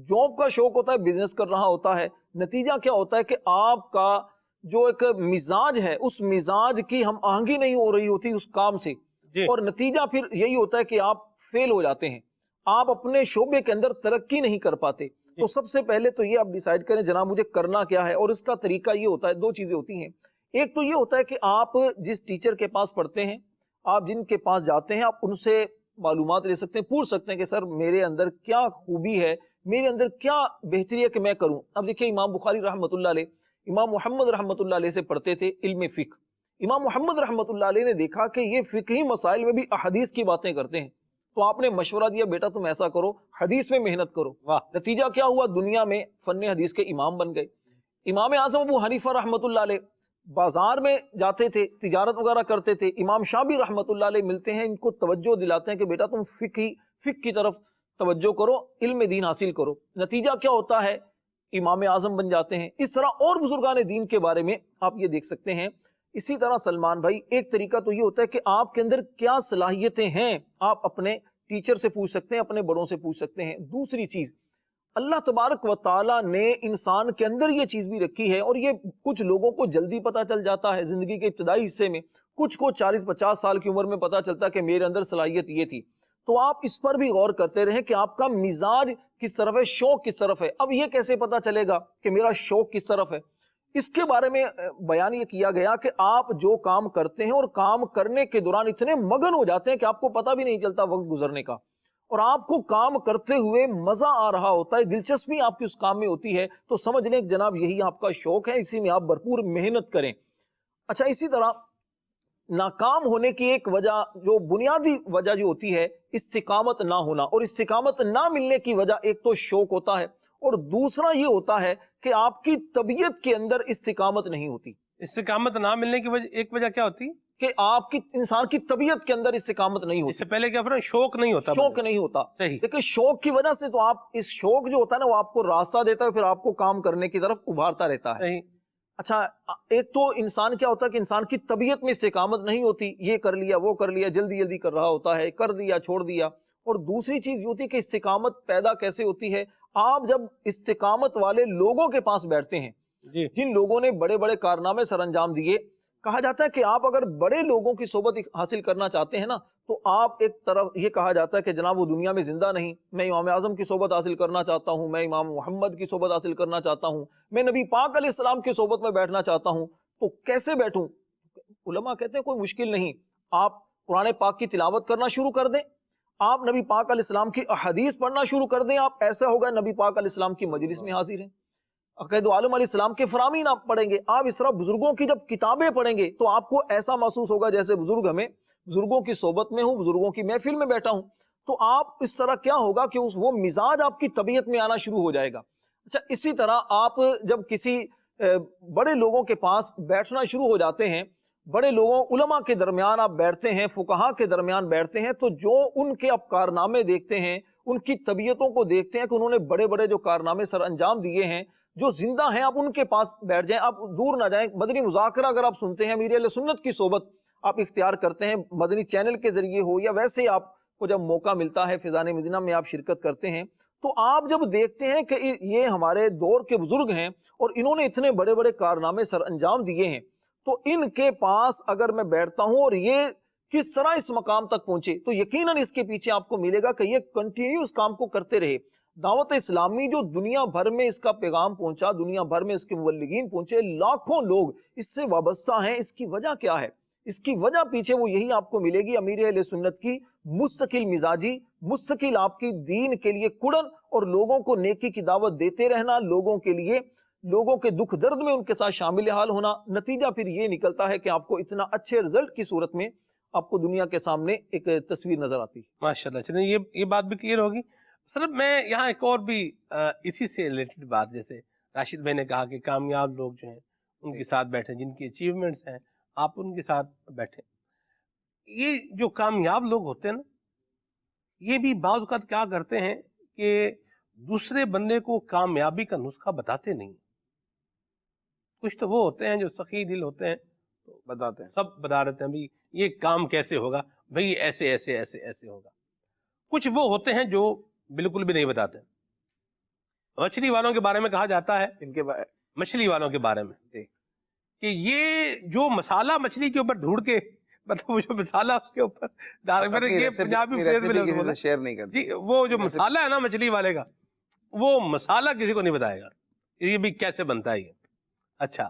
جاب کا شوق ہوتا ہے بزنس کر رہا ہوتا ہے، نتیجہ کیا ہوتا ہے کہ آپ کا جو ایک مزاج ہے اس مزاج کی ہم آہنگی نہیں ہو رہی ہوتی اس کام سے، اور نتیجہ پھر یہی ہوتا ہے کہ آپ فیل ہو جاتے ہیں، آپ اپنے شعبے کے اندر ترقی نہیں کر پاتے۔ تو سب سے پہلے تو یہ آپ ڈیسائیڈ کریں جناب مجھے کرنا کیا ہے، اور اس کا طریقہ یہ ہوتا ہے، 2 چیزیں ہوتی ہیں۔ ایک تو یہ ہوتا ہے کہ آپ جس ٹیچر کے پاس پڑھتے ہیں، آپ جن کے پاس جاتے ہیں، آپ ان سے معلومات لے سکتے ہیں، پوچھ سکتے ہیں کہ سر میرے اندر کیا خوبی ہے، میرے اندر کیا بہتری ہے کہ میں کروں۔ اب دیکھیں امام بخاری رحمۃ اللہ علیہ امام محمد رحمۃ اللہ علیہ سے پڑھتے تھے علم فقہ۔ امام محمد رحمۃ اللہ علیہ نے دیکھا کہ یہ فقہی مسائل میں بھی احادیث کی باتیں کرتے ہیں، تو آپ نے مشورہ دیا بیٹا تم ایسا کرو، حدیث میں محنت کرو۔ نتیجہ کیا ہوا؟ دنیا میں فن حدیث کے امام بن گئے۔ امام اعظم ابو حنیفہ رحمۃ اللہ علیہ بازار میں جاتے تھے، تجارت وغیرہ کرتے تھے، امام شافعی رحمۃ اللہ علیہ ملتے ہیں، ان کو توجہ دلاتے ہیں کہ بیٹا تم فقہ کی طرف توجہ کرو، علم دین حاصل کرو۔ نتیجہ کیا ہوتا ہے؟ امام اعظم بن جاتے ہیں۔ اس طرح اور بزرگان دین کے بارے میں آپ یہ دیکھ سکتے ہیں۔ اسی طرح سلمان بھائی ایک طریقہ تو یہ ہوتا ہے کہ آپ کے اندر کیا صلاحیتیں ہیں، آپ اپنے ٹیچر سے پوچھ سکتے ہیں، اپنے بڑوں سے پوچھ سکتے ہیں۔ دوسری چیز، اللہ تبارک و تعالیٰ نے انسان کے اندر یہ چیز بھی رکھی ہے، اور یہ کچھ لوگوں کو جلدی پتہ چل جاتا ہے زندگی کے ابتدائی حصے میں، کچھ کو 40-50 سال کی عمر میں پتہ چلتا ہے کہ میرے اندر صلاحیت یہ تھی۔ تو آپ اس پر بھی غور کرتے رہیں کہ آپ کا مزاج کس طرف ہے، شوق کس طرف ہے۔ اب یہ کیسے پتہ چلے گا کہ میرا شوق کس طرف ہے؟ اس کے بارے میں بیان یہ کیا گیا کہ آپ جو کام کرتے ہیں اور کام کرنے کے دوران اتنے مگن ہو جاتے ہیں کہ آپ کو پتہ بھی نہیں چلتا وقت گزرنے کا، اور آپ کو کام کرتے ہوئے مزہ آ رہا ہوتا ہے، دلچسپی آپ کی اس کام میں ہوتی ہے، تو سمجھ لیں کہ جناب یہی آپ کا شوق ہے، اسی میں آپ بھرپور محنت کریں۔ اچھا، اسی طرح ناکام ہونے کی ایک وجہ، جو بنیادی وجہ جو ہوتی ہے، استقامت نہ ہونا، اور استقامت نہ ملنے کی وجہ ایک تو شوق ہوتا ہے، اور دوسرا یہ ہوتا ہے کہ آپ کی طبیعت کے اندر استقامت نہیں ہوتی۔ استقامت نہ ملنے کی وجہ ایک وجہ کیا ہوتی؟ کہ آپ کی انسان کی طبیعت کے اندر استقامت نہیں ہوتی۔ اس سے پہلے کیا فرق؟ شوق نہیں ہوتا، شوق نہیں ہوتا۔ صحیح۔ لیکن شوق کی وجہ سے تو آپ، اس شوق جو ہوتا ہے نا وہ آپ کو راستہ دیتا ہے، پھر آپ کو کام کرنے کی طرف ابھارتا رہتا ہے۔ اچھا، ایک تو انسان کیا ہوتا ہے کہ انسان کی طبیعت میں استقامت نہیں ہوتی، یہ کر لیا وہ کر لیا، جلدی جلدی کر رہا ہوتا ہے، کر دیا چھوڑ دیا۔ اور دوسری چیز یہ ہوتی ہے کہ استقامت پیدا کیسے ہوتی ہے؟ آپ جب استقامت والے لوگوں کے پاس بیٹھتے ہیں، جن لوگوں نے بڑے بڑے کارنامے سر انجام دیے، کہا جاتا ہے کہ آپ اگر بڑے لوگوں کی صحبت حاصل کرنا چاہتے ہیں نا، تو آپ ایک طرف یہ کہا جاتا ہے کہ جناب وہ دنیا میں زندہ نہیں، میں امام اعظم کی صحبت حاصل کرنا چاہتا ہوں، میں امام محمد کی صحبت حاصل کرنا چاہتا ہوں، میں نبی پاک علیہ السلام کی صحبت میں بیٹھنا چاہتا ہوں، تو کیسے بیٹھوں؟ علماء کہتے ہیں کوئی مشکل نہیں، آپ قرآن پاک کی تلاوت کرنا شروع کر دیں، آپ نبی پاک علیہ السلام کی احادیث پڑھنا شروع کر دیں، آپ ایسا ہوگا نبی پاک علیہ السلام کی مجلس میں حاضر ہیں، عقائد عالم علیہ السلام کے فرامین آپ پڑھیں گے، آپ اس طرح بزرگوں کی جب کتابیں پڑھیں گے تو آپ کو ایسا محسوس ہوگا جیسے بزرگوں کی صحبت میں ہوں، بزرگوں کی محفل میں بیٹھا ہوں، تو آپ اس طرح کیا ہوگا کہ وہ مزاج آپ کی طبیعت میں آنا شروع ہو جائے گا۔ اچھا، اسی طرح آپ جب کسی بڑے لوگوں کے پاس بیٹھنا شروع ہو جاتے ہیں، بڑے لوگوں علماء کے درمیان آپ بیٹھتے ہیں، فقہاء کے درمیان بیٹھتے ہیں، تو جو ان کے آپ کارنامے دیکھتے ہیں، ان کی طبیعتوں کو دیکھتے ہیں کہ انہوں نے بڑے بڑے جو کارنامے سر انجام دیے ہیں، جو زندہ ہیں، آپ ان کے پاس بیٹھ جائیں، آپ دور نہ جائیں۔ مدنی مذاکرہ اگر آپ سنتے ہیں، امیر اہل سنت کی صحبت آپ اختیار کرتے ہیں، مدنی چینل کے ذریعے ہو یا ویسے آپ کو جب موقع ملتا ہے فیضان مدینہ میں آپ شرکت کرتے ہیں، تو آپ جب دیکھتے ہیں کہ یہ ہمارے دور کے بزرگ ہیں اور انہوں نے اتنے بڑے بڑے کارنامے سر انجام دیے ہیں، تو ان کے پاس اگر میں بیٹھتا ہوں اور یہ کس طرح اس مقام تک پہنچے، تو یقیناً اس کے پیچھے آپ کو ملے گا کہ یہ کنٹینیوس کام کو کرتے رہے۔ دعوت اسلامی جو دنیا بھر میں اس کا پیغام پہنچا، دنیا بھر میں اس کے مبلغین پہنچے، لاکھوں لوگ اس سے وابستہ ہیں، اس کی وجہ کیا ہے؟ اس کی وجہ پیچھے وہ یہی آپ کو ملے گی، امیر اہل سنت کی مستقل مزاجی، مستقل آپ کی دین کے لیے کڑن، اور لوگوں کو نیکی کی دعوت دیتے رہنا، لوگوں کے لیے، لوگوں کے دکھ درد میں ان کے ساتھ شامل حال ہونا۔ نتیجہ پھر یہ نکلتا ہے کہ آپ کو اتنا اچھے رزلٹ کی صورت میں آپ کو دنیا کے سامنے ایک تصویر نظر آتی ہے۔ ماشاءاللہ، چلیں یہ بات بھی کلیئر ہوگی۔ صرف میں یہاں ایک اور بھی اسی سے ریلیٹڈ بات، جیسے راشد بھائی نے کہا کہ کامیاب لوگ جو ہیں ان کے ساتھ بیٹھیں، جن کی اچیومنٹس ہیں آپ ان کے ساتھ بیٹھیں۔ یہ جو کامیاب لوگ ہوتے ہیں نا، یہ بھی بعض اوقات کیا کرتے ہیں کہ دوسرے بندے کو کامیابی کا نسخہ بتاتے نہیں۔ کچھ تو وہ ہوتے ہیں جو سخی دل ہوتے ہیں، بتاتے ہیں، سب بتا دیتے ہیں بھائی یہ کام کیسے ہوگا، بھائی ایسے ایسے ایسے ایسے ہوگا۔ کچھ وہ ہوتے ہیں جو بالکل بھی نہیں بتاتے۔ مچھلی والوں کے بارے میں کہا جاتا ہے، ان کے مچھلی والوں کے بارے میں کہ یہ جو مسالہ مچھلی کے اوپر ڈھونڈ کے، مطلب وہ جو مسالہ اس کے اوپر ڈال، یہ پنجابی فریز میں شیئر نہیں کرتے، وہ جو مسالہ ہے نا مچھلی والے کا، وہ مسالہ کسی کو نہیں بتائے گا، یہ بھی کیسے بنتا ہے یہ۔ اچھا،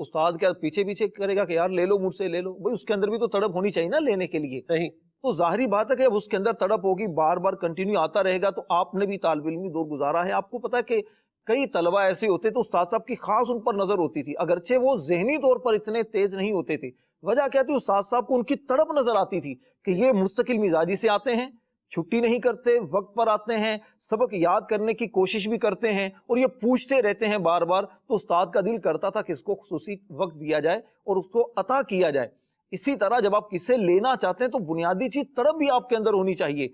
استاد کیا پیچھے پیچھے کرے گا کہ یار لے لو مجھ سے لے لو؟ بھائی اس کے اندر بھی تو تڑپ ہونی چاہیے نا لینے کے لیے. صحیح. تو ظاہری بات ہے کہ اب اس کے اندر تڑپ ہوگی، بار بار کنٹینیو آتا رہے گا. تو آپ نے بھی طالب علمی دور گزارا ہے، آپ کو پتا ہے کہ کئی طلبہ ایسے ہوتے تو استاد صاحب کی خاص ان پر نظر ہوتی تھی، اگرچہ وہ ذہنی طور پر اتنے تیز نہیں ہوتے تھے. وجہ کیا تھی؟ استاد صاحب کو ان کی تڑپ نظر آتی تھی کہ یہ مستقل مزاجی سے آتے ہیں، چھٹی نہیں کرتے، وقت پر آتے ہیں، سبق یاد کرنے کی کوشش بھی کرتے ہیں اور یہ پوچھتے رہتے ہیں بار بار. تو استاد کا دل کرتا تھا کہ اس کو خصوصی وقت دیا جائے اور اس کو عطا کیا جائے. اسی طرح جب آپ کسے لینا چاہتے ہیں تو بنیادی چیز تڑپ بھی آپ کے اندر ہونی چاہیے،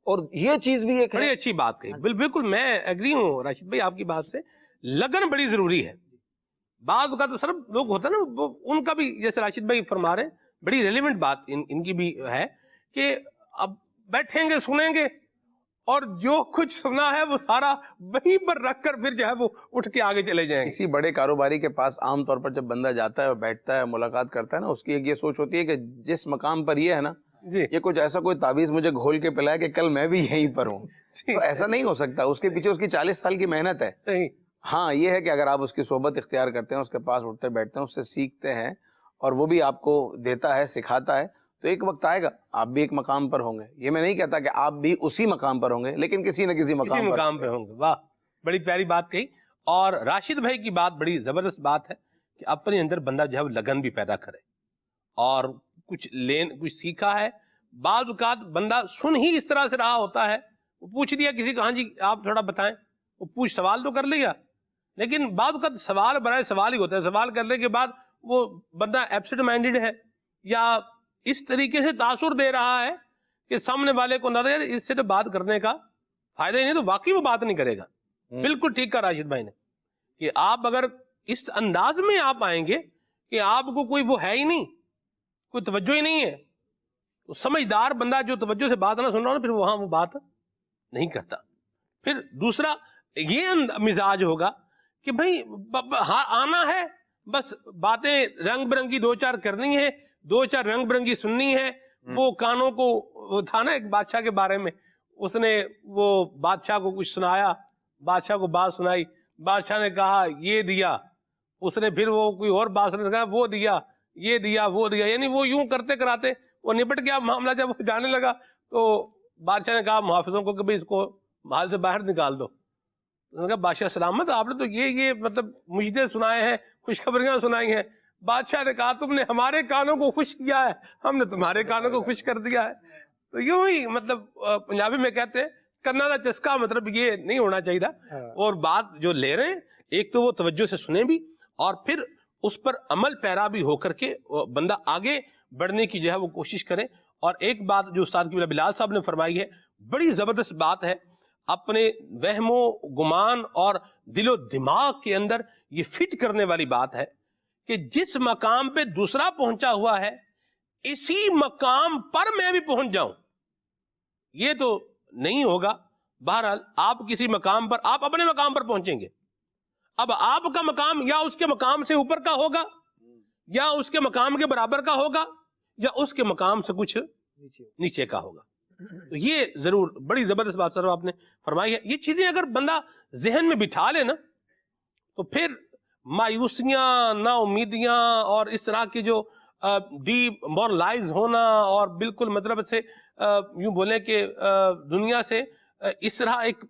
اور یہ چیز بھی ایک بڑی اچھی بات کہی. بالکل میں ایگری ہوں راشد بھائی آپ کی بات سے. لگن بڑی ضروری ہے. بعض کا تو صرف لوگ ہوتا ہے نا، ان کا بھی جیسے راشد بھائی فرما رہے ہیں بڑی ریلیونٹ بات ان کی بھی ہے کہ اب بیٹھیں گے سنیں گے اور جو کچھ سنا ہے وہ سارا وہیں پر رکھ کر پھر جو ہے وہ اٹھ کے آگے چلے جائیں گے. کسی بڑے کاروباری کے پاس عام طور پر جب بندہ جاتا ہے اور بیٹھتا ہے ملاقات کرتا ہے نا، اس کی ایک یہ سوچ ہوتی ہے کہ جس مقام پر یہ ہے نا جی یہ کچھ ایسا کوئی تعویذ مجھے گھول کے پلائے کہ کل میں بھی یہیں پر ہوں. تو ایسا نہیں ہو سکتا، اس کے پیچھے اس کی 40 سال کی محنت ہے. صحیح. ہاں یہ ہے کہ اگر آپ اس کی صحبت اختیار کرتے ہیں، اس کے پاس اٹھتے بیٹھتے ہیں، اس سے سیکھتے ہیں اور وہ بھی آپ کو دیتا ہے، سکھاتا ہے، تو ایک وقت آئے گا آپ بھی ایک مقام پر ہوں گے. یہ میں نہیں کہتا کہ آپ بھی اسی مقام پر ہوں گے، لیکن کسی نہ کسی مقام پہ ہوں گے. واہ بڑی پیاری بات کہی. اور راشد بھائی کی بات بڑی زبردست بات ہے کہ اپنے اندر بندہ جو ہے لگن بھی پیدا کرے اور کچھ سیکھا ہے. بعض اوقات بندہ سن ہی اس طرح سے رہا ہوتا ہے، وہ پوچھ دیا کسی کو، ہاں جی آپ تھوڑا بتائیں، وہ سوال تو کر لیا، لیکن بعض اوقات سوال برائے سوال ہی ہوتا ہے. سوال کرنے کے بعد وہ بندہ ایبسنٹ مائنڈڈ ہے یا اس طریقے سے تاثر دے رہا ہے کہ سامنے والے کو نہ رہے اس سے تو بات کرنے کا فائدہ ہی نہیں، تو واقعی وہ بات نہیں کرے گا. بالکل ٹھیک کہا راشد بھائی نے کہ آپ اگر اس انداز میں آپ آئیں گے کہ آپ کو کوئی وہ ہے ہی نہیں، کوئی توجہ ہی نہیں ہے، تو سمجھدار بندہ جو توجہ سے بات نہ سن رہا ہو پھر وہاں وہ بات نہیں کرتا. پھر دوسرا یہ مزاج ہوگا کہ بھائی آنا ہے، بس باتیں رنگ برنگی 2-4 کرنی ہے، 2-4 رنگ برنگی سننی ہے. وہ کانوں کو وہ تھا نا ایک بادشاہ کے بارے میں، اس نے وہ بادشاہ کو کچھ سنایا، بادشاہ کو بات سنائی، بادشاہ نے کہا یہ دیا، اس نے پھر وہ کوئی اور بات سنا، وہ دیا، یہ دیا، وہ دیا، یعنی وہ یوں کرتے کراتے وہ نپٹ گیا معاملہ. جب وہ جانے لگا تو بادشاہ نے کہا محافظوں کو کہ بھئی اس کو محل سے باہر نکال دو. انہوں نے کہا بادشاہ سلامت، آپ نے تو یہ مطلب مجدے سنائے ہیں، خوشخبریاں سنائی ہیں. بادشاہ نے کہا تم نے ہمارے کانوں کو خوش کیا ہے، ہم نے تمہارے کانوں کو خوش کر دیا ہے. تو یوں ہی مطلب پنجابی میں کہتے ہیں کرنا دا چسکا، مطلب یہ نہیں ہونا چاہیے. اور بات جو لے رہے ہیں ایک تو وہ توجہ سے سنیں بھی اور پھر اس پر عمل پیرا بھی ہو کر کے بندہ آگے بڑھنے کی جو ہے وہ کوشش کرے. اور ایک بات جو استاد کی بلال صاحب نے فرمائی ہے بڑی زبردست بات ہے، اپنے وہم و گمان اور دل و دماغ کے اندر یہ فٹ کرنے والی بات ہے کہ جس مقام پہ دوسرا پہنچا ہوا ہے اسی مقام پر میں بھی پہنچ جاؤں. یہ تو نہیں ہوگا. بہرحال آپ کسی مقام پر، آپ اپنے مقام پر پہنچیں گے، اب آپ کا مقام یا اس کے مقام سے اوپر کا ہوگا یا اس کے مقام کے برابر کا ہوگا یا اس کے مقام سے کچھ نیچے کا ہوگا. تو یہ ضرور بڑی زبردست بات سر آپ نے فرمائی ہے. یہ چیزیں اگر بندہ ذہن میں بٹھا لے نا تو پھر مایوسیاں، نا امیدیاں اور اس طرح کی جو ڈی مورلائز ہونا اور بالکل مطلب سے یوں بولیں کہ دنیا سے اس طرح ایک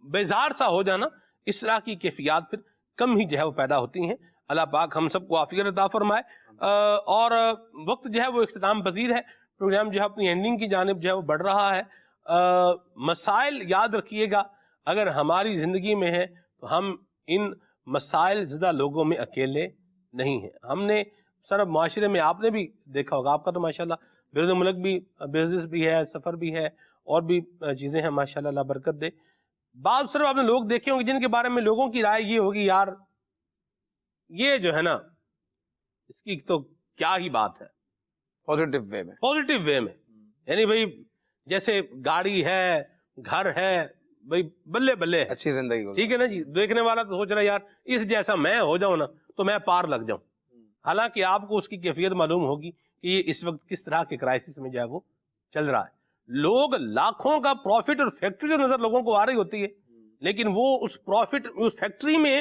بیزار سا ہو جانا، اس طرح کی کیفیات پھر کم ہی جو ہے وہ پیدا ہوتی ہیں. اللہ پاک ہم سب کو عافیت عطا فرمائے. اور وقت جو ہے وہ اختتام پذیر ہے، پروگرام جو ہے اپنی اینڈنگ کی جانب جو ہے وہ بڑھ رہا ہے. مسائل یاد رکھیے گا اگر ہماری زندگی میں ہے تو ہم ان مسائل زدہ لوگوں میں اکیلے نہیں ہیں. ہم نے سر معاشرے میں آپ نے بھی دیکھا ہوگا، آپ کا تو ماشاءاللہ بیرون ملک بھی بزنس بھی ہے، سفر بھی ہے اور بھی چیزیں ہیں ماشاءاللہ، اللہ برکت دے. بعض صرف آپ نے لوگ دیکھے ہوں گے جن کے بارے میں لوگوں کی رائے یہ ہوگی یار یہ جو ہے نا اس کی تو کیا ہی بات ہے، پوزیٹیو وے میں یعنی بھئی جیسے گاڑی ہے، گھر ہے، بھئی بلے بلے ہے، اچھی زندگی ہو، ٹھیک ہے نا جی. دیکھنے والا تو سوچ رہا ہے یار اس جیسا میں ہو جاؤں نا تو میں پار لگ جاؤں. حالانکہ آپ کو اس کی کیفیت معلوم ہوگی کہ یہ اس وقت کس طرح کے کرائسس میں جو ہے وہ چل رہا ہے. لوگ لاکھوں کا پروفٹ اور فیکٹری جو نظر لوگوں کو آ رہی ہوتی ہے، لیکن وہ اس پروفٹ اس فیکٹری میں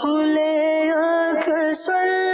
کھلے آنکھ صلی